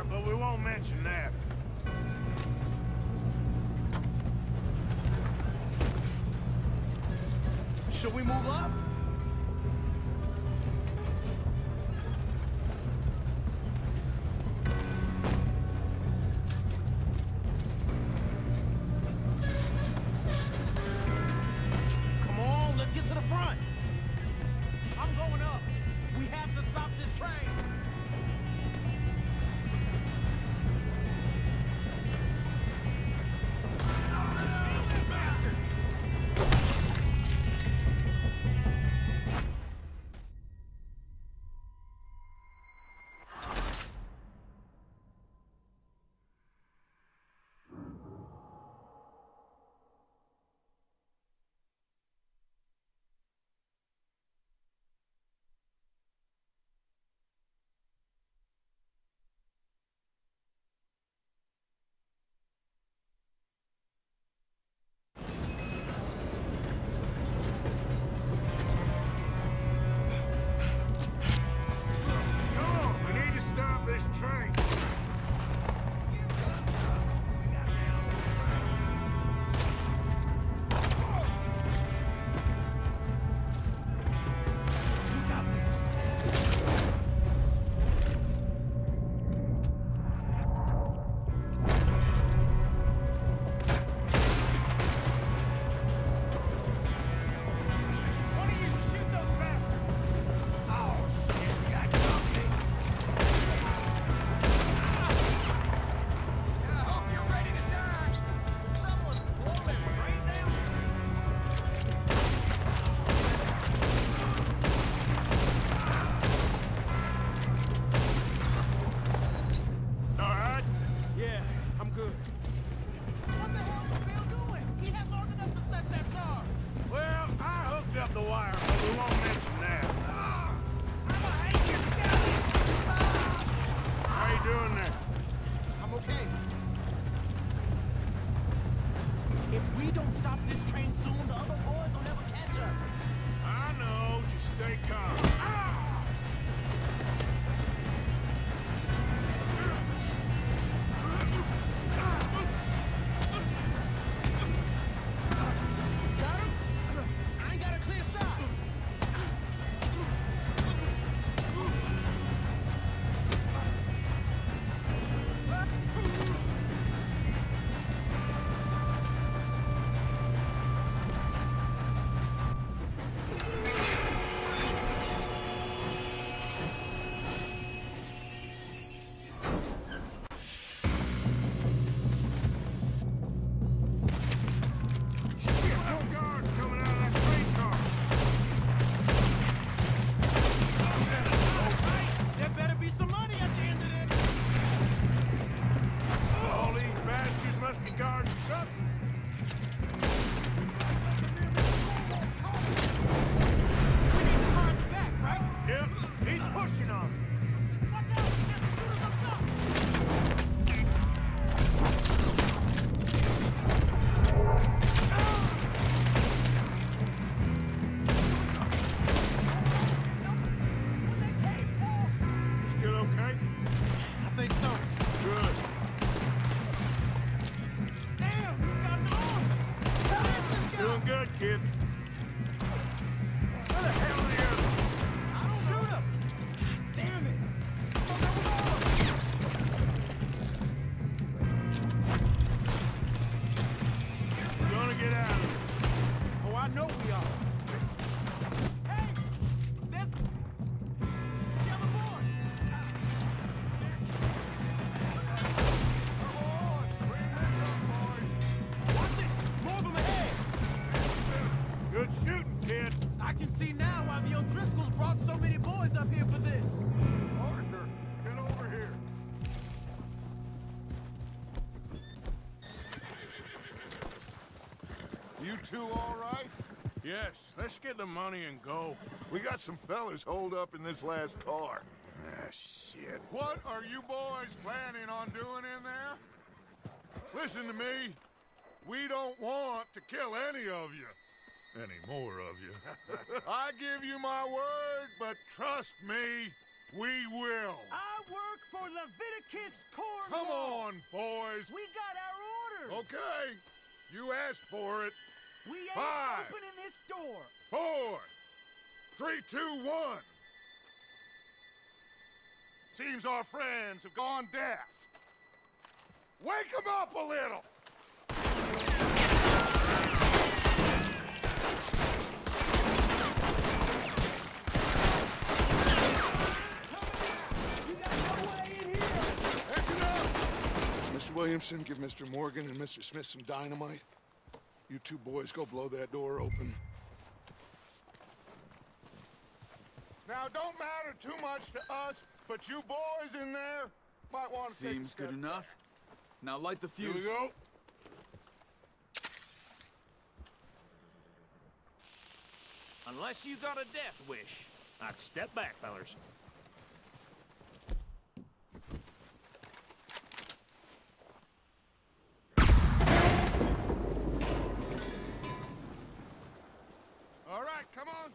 wire, but we won't mention that. Should we move up? Come on, let's get to the front. I'm going up. We have to stop this train. This train. You got this. Why don't you shoot those bastards? Oh, shit, we got company. I hope you're ready to die. Someone's blowing their brains out. All right? Yeah, I'm good. What the hell is Bill doing? He had long enough to set that charge. Well, I hooked up the wire, but we won't mention that. I'ma hate you, Sally. How you doing there? I'm okay. If we don't stop this train soon, the other boys will never catch us. I know, just stay calm. Got him? I ain't got a clear shot. Shit, no guards coming out of that train car. There better be some money at the end of this. All these bastards must be guarding something. We need to guard the back, right? Yep, keep pushing on 'em. Watch out! There's some shooters up top! You still okay? I think so. Good. Damn, he's got an arm! Who is this guy? Doing good, kid. Where the hell are the others? I don't shoot him! Damn it! We're gonna get out of here. Oh, I know we are. Hey! There's... the other boy! Watch it! More of them ahead! Good shooting, kid. I can see now why the O'Driscolls brought so many boys up here for this. Arthur, get over here. You two all right? Yes, let's get the money and go. We got some fellas holed up in this last car. Ah, shit. What are you boys planning on doing in there? Listen to me. We don't want to kill any of you. Any more of you. I give you my word, but trust me, We will. I work for Leviticus Corps. Come on, boys. We got our orders. Okay. You asked for it. We ain't 5, opening this door. 4, 3, 2, 1. Seems our friends have gone deaf. Wake them up a little. Mr. Williamson, give Mr. Morgan and Mr. Smith some dynamite. You two boys go blow that door open. Now, don't matter too much to us, but you boys in there might want to Seems good enough. Now light the fuse. Here we go. Unless you got a death wish, I'd step back, fellers. All right, come on.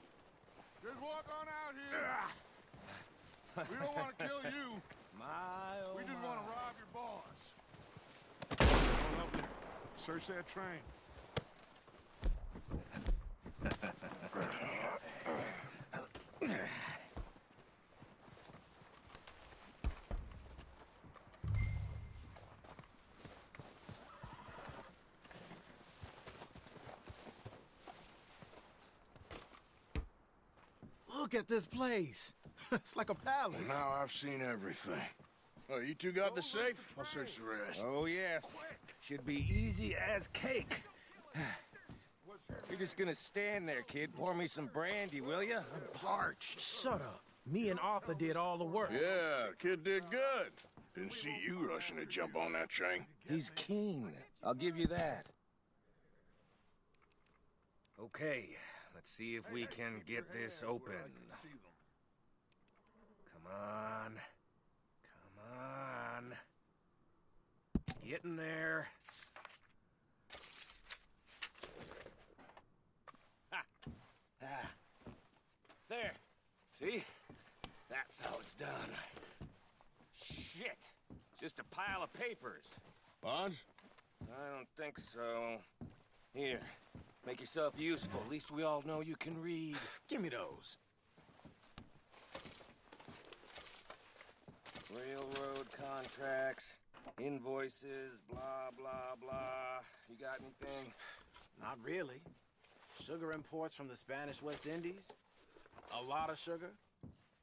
Just walk on out here. We don't want to kill you. We just want to rob your boss. Come on up there. Search that train. Look at this place. It's like a palace. Now I've seen everything. Oh, you two got the safe? I'll search the rest. Oh, yes. Should be easy as cake. You're just gonna stand there, kid. Pour me some brandy, will ya? I'm parched. Shut up. Me and Arthur did all the work. Yeah, kid did good. Didn't see you rushing to jump on that train. He's keen. I'll give you that. Okay, let's see if we can get this open. Come on. Come on. Get in there. Ha! Ah. There. See? That's how it's done. Shit! Just a pile of papers. Bonds? I don't think so. Here, make yourself useful. At least we all know you can read. Give me those. Railroad contracts, invoices, blah, blah, blah. You got anything? Not really. Sugar imports from the Spanish West Indies. A lot of sugar.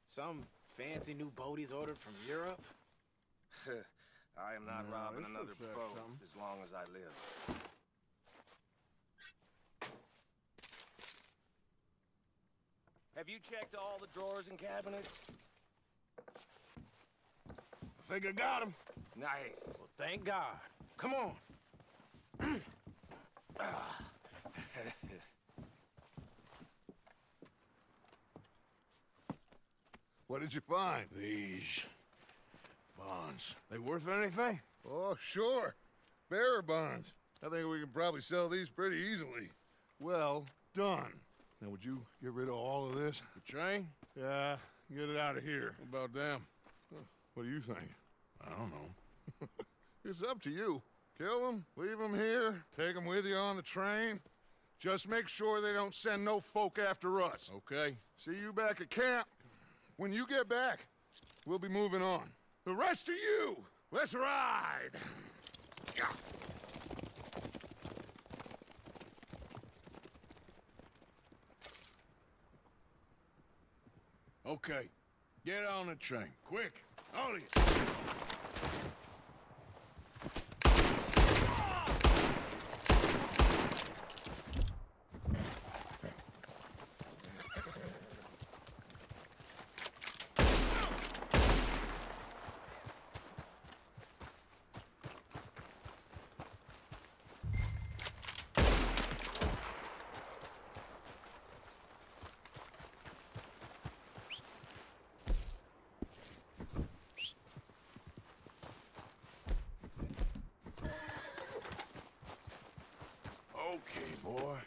Some fancy new boaties ordered from Europe. I am not robbing another boat as long as I live. Have you checked all the drawers and cabinets? I think I got him. Nice. Well, thank God. Come on. What did you find? These bonds. They worth anything? Oh, sure. Bearer bonds. I think we can probably sell these pretty easily. Well done. Now, would you get rid of all of this? The train? Yeah, get it out of here. What about them? What do you think? I don't know. It's up to you. Kill them, leave them here, take them with you on the train. Just make sure they don't send no folk after us. Okay. See you back at camp. When you get back, we'll be moving on. The rest of you, let's ride! Okay. Get on the train. Quick. All of you. Okay, boy.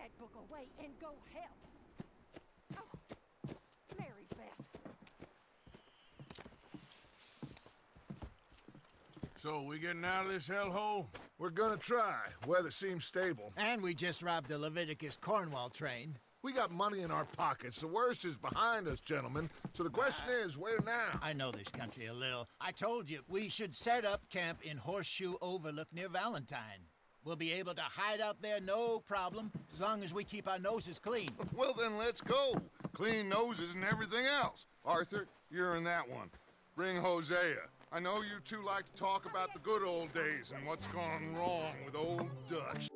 that book away and go help. Oh, Mary Beth. So, we getting out of this hellhole? We're gonna try. Weather seems stable. And we just robbed the Leviticus Cornwall train. We got money in our pockets. The worst is behind us, gentlemen. So the question is, where now? I know this country a little. I told you, we should set up camp in Horseshoe Overlook near Valentine. We'll be able to hide out there, no problem, as long as we keep our noses clean. Well, then let's go. Clean noses and everything else. Arthur, you're in that one. Bring Hosea. I know you two like to talk about the good old days and what's gone wrong with old Dutch.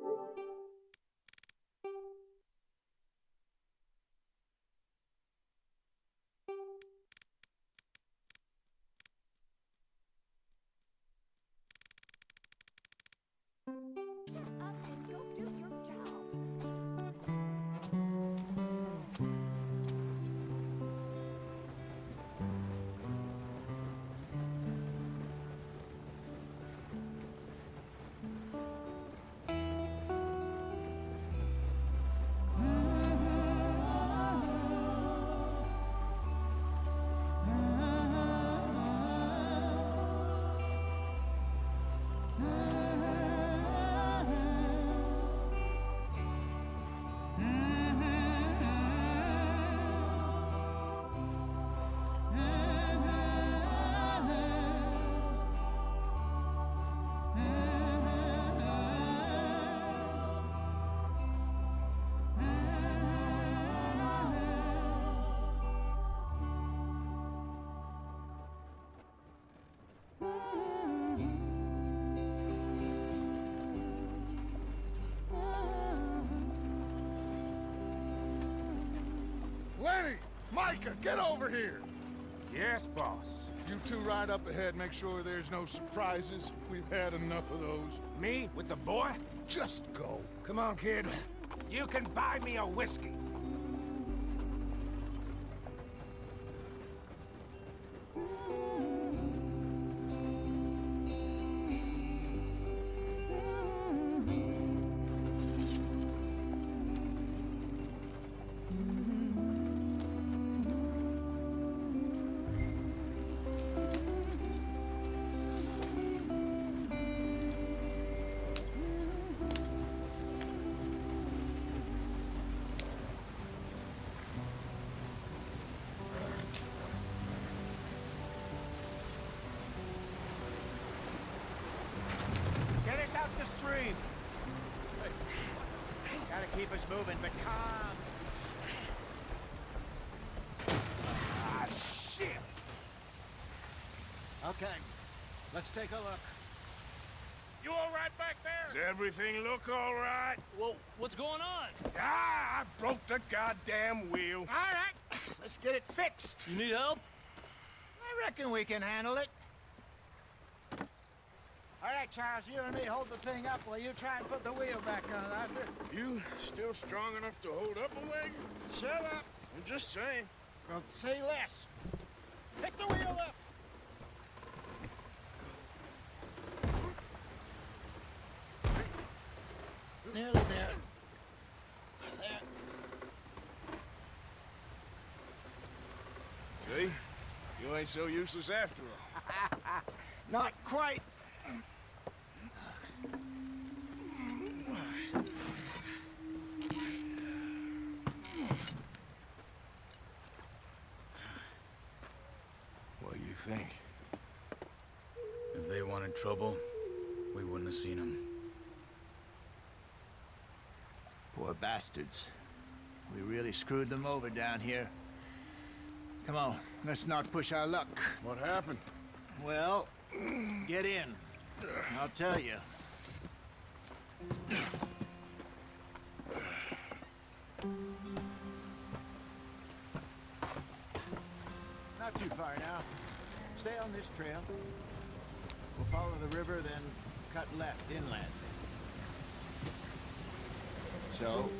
Lenny! Micah, get over here! Yes, boss. You two ride up ahead, make sure there's no surprises. We've had enough of those. Me with the boy? Just go. Come on, kid. You can buy me a whiskey. Get us out the stream. Gotta keep us moving, but calm. Ah, shit! Okay, let's take a look. You all right back there? Does everything look all right? Well, what's going on? Ah, I broke the goddamn wheel. All right, let's get it fixed. You need help? I reckon we can handle it. All right, Charles, you and me hold the thing up while you try and put the wheel back on, Arthur. You still strong enough to hold up a wagon? Shut up. I'm just saying. Well, say less. Pick the wheel up. Nearly there. There. See? You ain't so useless after all. Not quite. What do you think? If they wanted trouble, we wouldn't have seen them. Poor bastards. We really screwed them over down here. Come on, let's not push our luck. What happened? Well, get in. I'll tell you. Not too far now. Stay on this trail. We'll follow the river, then cut left inland. So,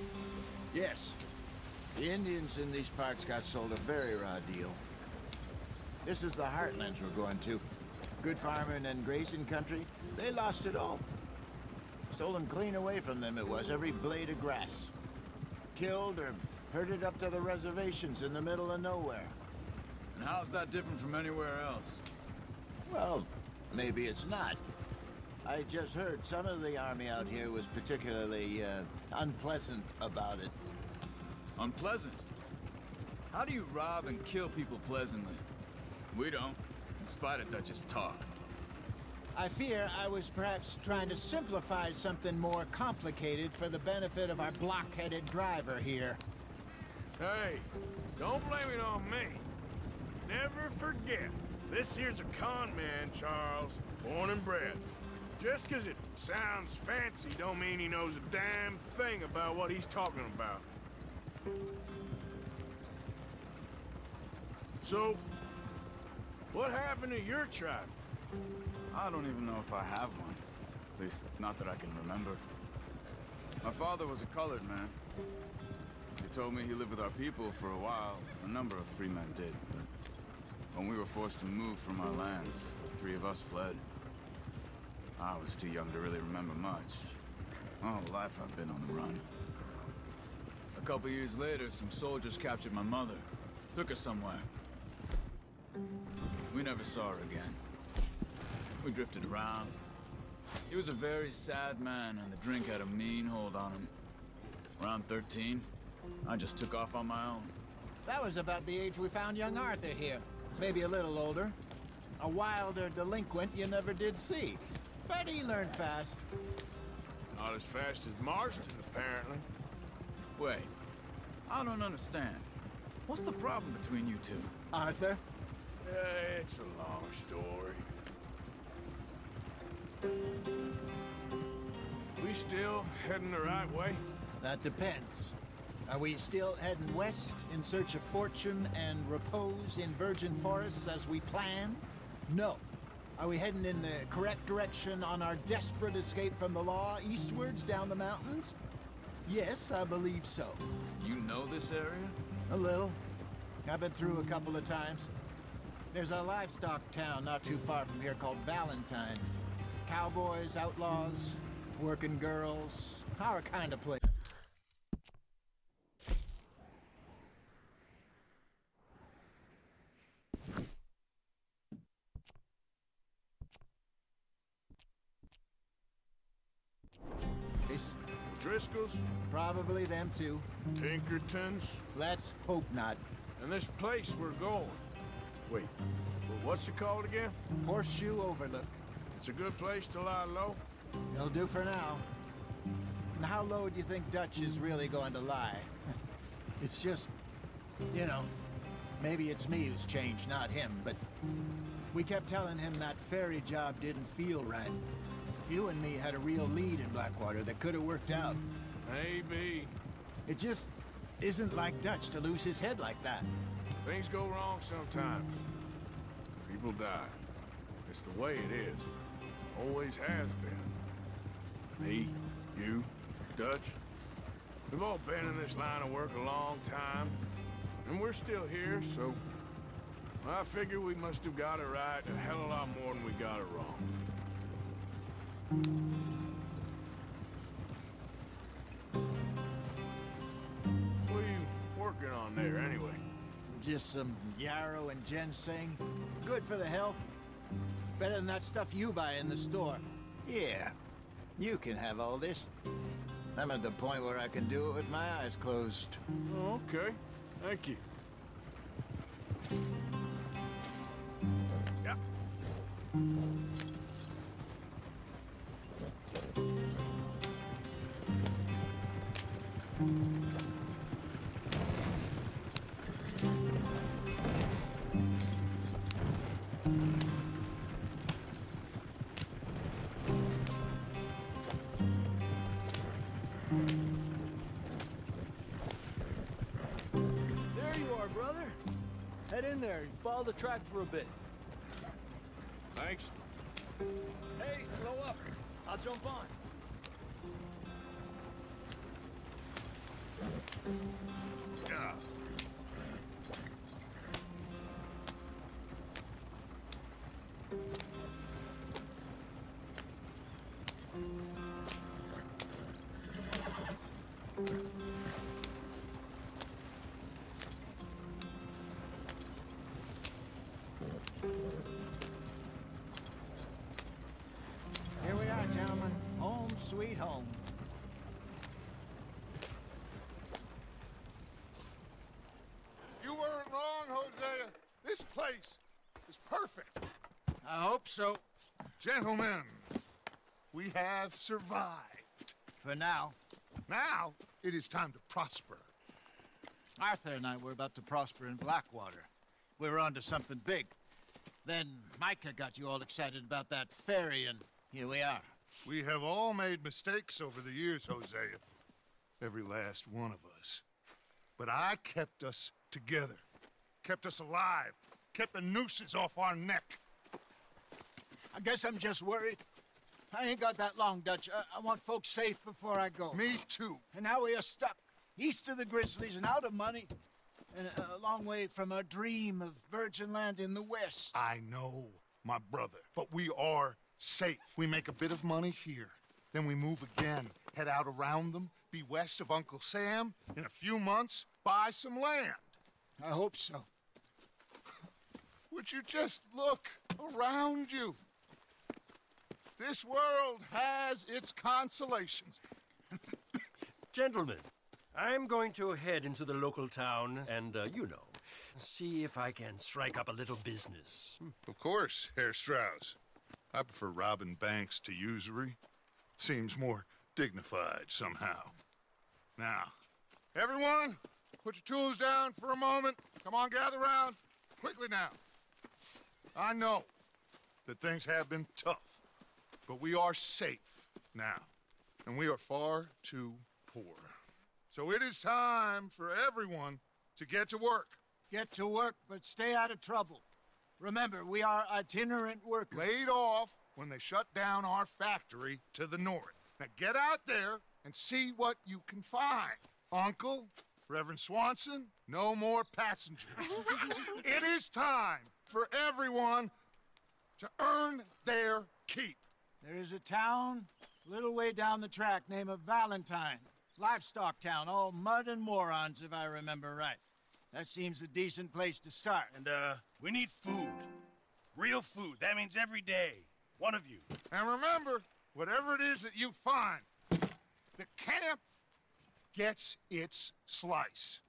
yes, the Indians in these parts got sold a very raw deal. This is the heartlands we're going to. Good farming and grazing country, they lost it all. Stolen clean away from them it was, every blade of grass. killed or herded up to the reservations in the middle of nowhere. And how's that different from anywhere else? Well, maybe it's not. I just heard some of the army out here was particularly, unpleasant about it. Unpleasant? How do you rob and kill people pleasantly? We don't, in spite of Dutch's talk. I fear I was perhaps trying to simplify something more complicated for the benefit of our block-headed driver here. Hey, don't blame it on me. Never forget, this here's a con man, Charles, born and bred. Just 'cause it sounds fancy don't mean he knows a damn thing about what he's talking about. So, what happened to your tribe? I don't even know if I have one. At least, not that I can remember. My father was a colored man. He told me he lived with our people for a while. A number of free men did, but when we were forced to move from our lands, the three of us fled. I was too young to really remember much. My whole life I've been on the run. A couple years later, some soldiers captured my mother. Took her somewhere. We never saw her again. We drifted around. He was a very sad man, and the drink had a mean hold on him. Around 13, I just took off on my own. That was about the age we found young Arthur here. Maybe a little older. A wilder delinquent you never did see. But he learned fast. Not as fast as Marston, apparently. Wait, I don't understand. What's the problem between you two? Arthur? It's a long story. We still heading the right way? That depends. Are we still heading west in search of fortune and repose in virgin forests as we planned? No. Are we heading in the correct direction on our desperate escape from the law eastwards down the mountains? Yes, I believe so. You know this area? A little. I've been through a couple of times. There's a livestock town not too far from here called Valentine. Cowboys, outlaws, working girls, our kind of place. Driscoll's? Probably them too. Pinkertons? Let's hope not. And this place we're going. Wait, what's it called again? Horseshoe Overlook. It's a good place to lie low? It'll do for now. And how low do you think Dutch is really going to lie? It's just, you know, maybe it's me who's changed, not him, but we kept telling him that ferry job didn't feel right. You and me had a real lead in Blackwater that could have worked out. Maybe. It just isn't like Dutch to lose his head like that. Things go wrong sometimes. People die. It's the way it is. Always has been. Me, you, Dutch. We've all been in this line of work a long time. And we're still here, so I figure we must have got it right a hell of a lot more than we got it wrong. What are you working on there, anyway? Just some yarrow and ginseng. Good for the health. Better than that stuff you buy in the store. Yeah, you can have all this. I'm at the point where I can do it with my eyes closed. Oh, okay. Thank you. Yeah. There you are, brother. Head in there and follow the track for a bit. Thanks. Hey, slow up. I'll jump on. Yeah. This place is perfect. I hope so. Gentlemen, we have survived. For now. Now, it is time to prosper. Arthur and I were about to prosper in Blackwater. We were onto something big. Then Micah got you all excited about that ferry, and here we are. We have all made mistakes over the years, Hosea. Every last one of us. But I kept us together. Kept us alive. Kept the nooses off our neck. I guess I'm just worried. I ain't got that long, Dutch. I want folks safe before I go. Me too. And now we are stuck. East of the Grizzlies and out of money. And a long way from our dream of virgin land in the west. I know, my brother. But we are safe. We make a bit of money here. Then we move again. Head out around them. Be west of Uncle Sam. In a few months, buy some land. I hope so. Would you just look around you? This world has its consolations. Gentlemen, I'm going to head into the local town and, see if I can strike up a little business. Of course, Herr Strauss. I prefer robbing banks to usury. Seems more dignified somehow. Now, everyone, put your tools down for a moment. Come on, gather round. Quickly now. I know that things have been tough, but we are safe now, and we are far too poor. So it is time for everyone to get to work. Get to work, but stay out of trouble. Remember, we are itinerant workers. Laid off when they shut down our factory to the north. Now get out there and see what you can find. Uncle, Reverend Swanson, no more passengers. It is time for everyone to earn their keep. There is a town a little way down the track named Valentine. Livestock town, all mud and morons, if I remember right. That seems a decent place to start. And, we need food. Real food. That means every day. One of you. And remember, whatever it is that you find, the camp gets its slice.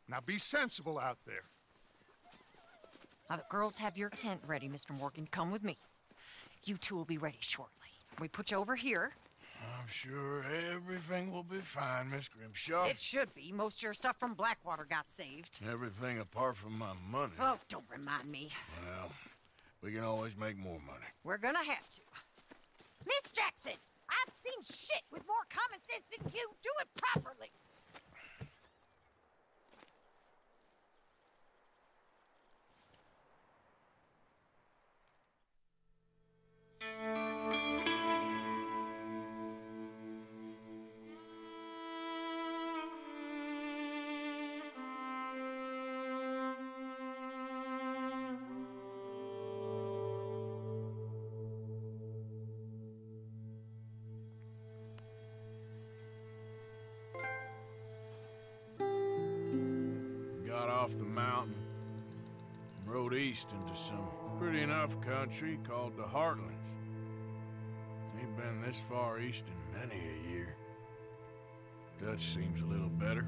Now be sensible out there. Now, the girls have your tent ready, Mr. Morgan. Come with me. You two will be ready shortly. We put you over here. I'm sure everything will be fine, Miss Grimshaw. It should be. Most of your stuff from Blackwater got saved. Everything apart from my money. Oh, don't remind me. Well, we can always make more money. We're gonna have to. Miss Jackson, I've seen shit with more common sense than you. Do it properly. Off the mountain and rode east into some pretty enough country called the Heartlands. Ain't been this far east in many a year. Dutch seems a little better.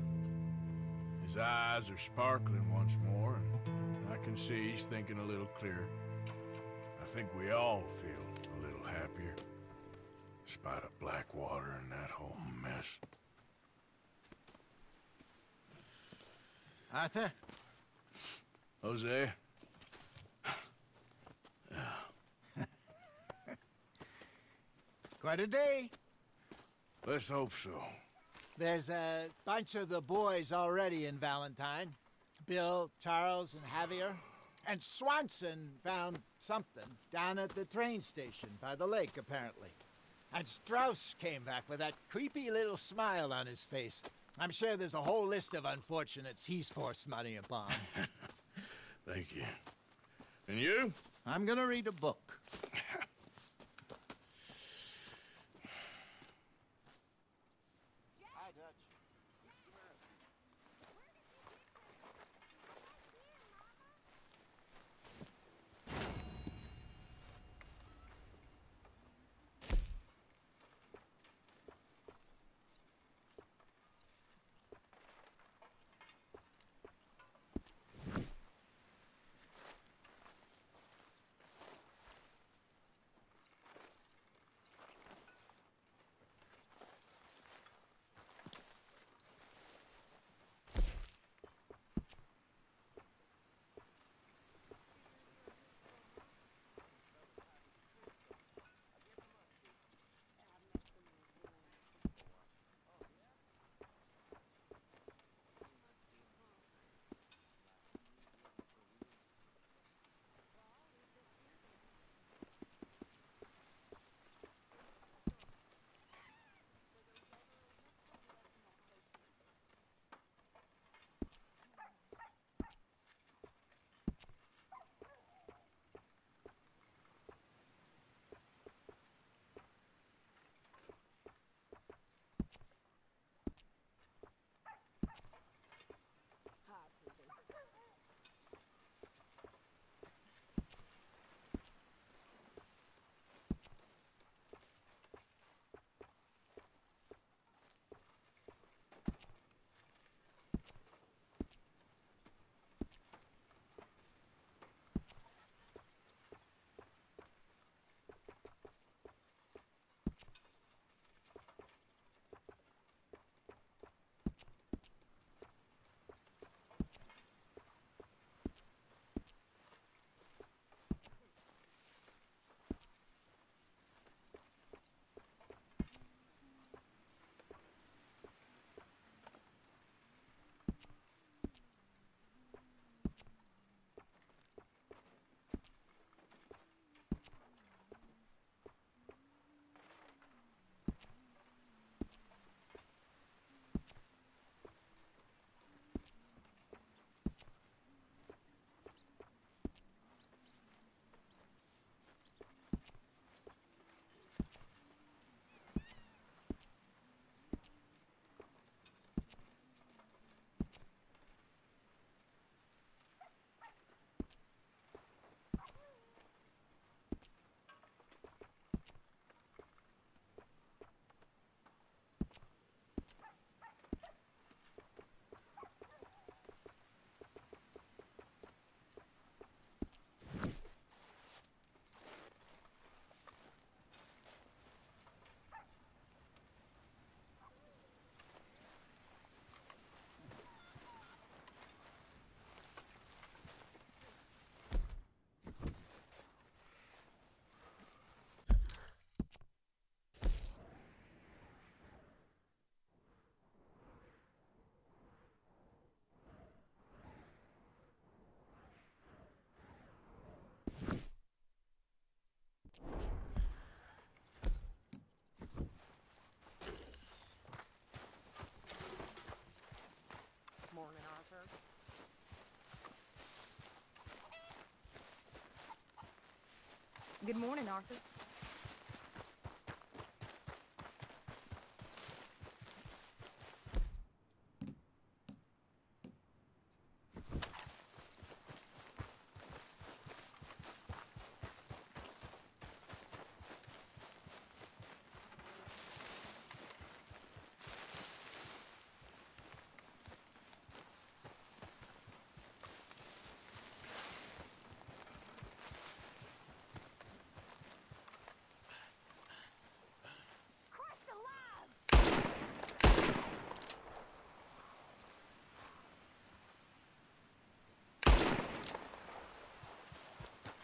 His eyes are sparkling once more, and I can see he's thinking a little clearer. I think we all feel a little happier, in spite of Blackwater and that whole mess. Arthur? Jose? Quite a day. Let's hope so. There's a bunch of the boys already in Valentine. Bill, Charles, and Javier. And Swanson found something down at the train station by the lake, apparently. And Strauss came back with that creepy little smile on his face. I'm sure there's a whole list of unfortunates he's forced money upon. Thank you. And you? I'm gonna read a book. Hi, Dutch. Good morning, Arthur.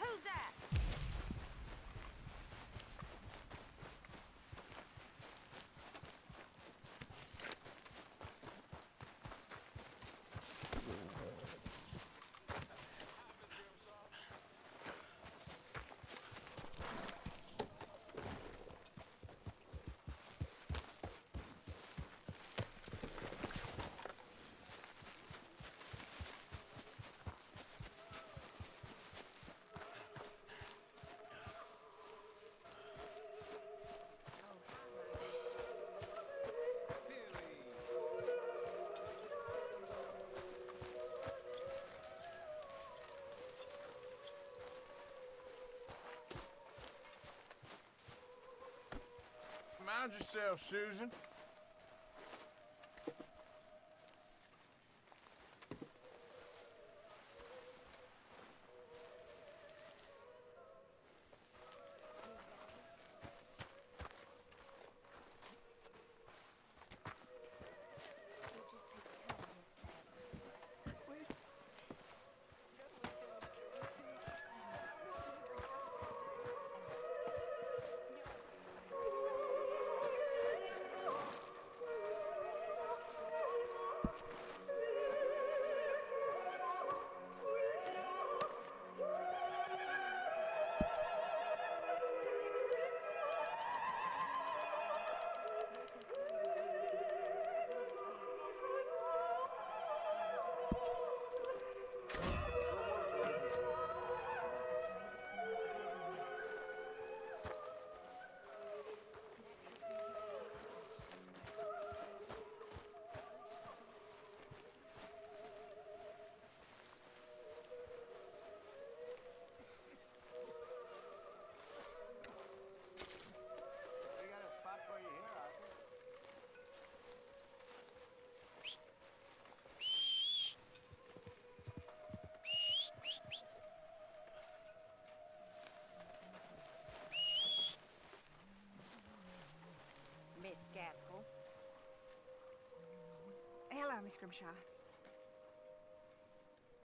Who's that? Mind yourself, Susan. Miss Gaskell. Hello, Miss Grimshaw.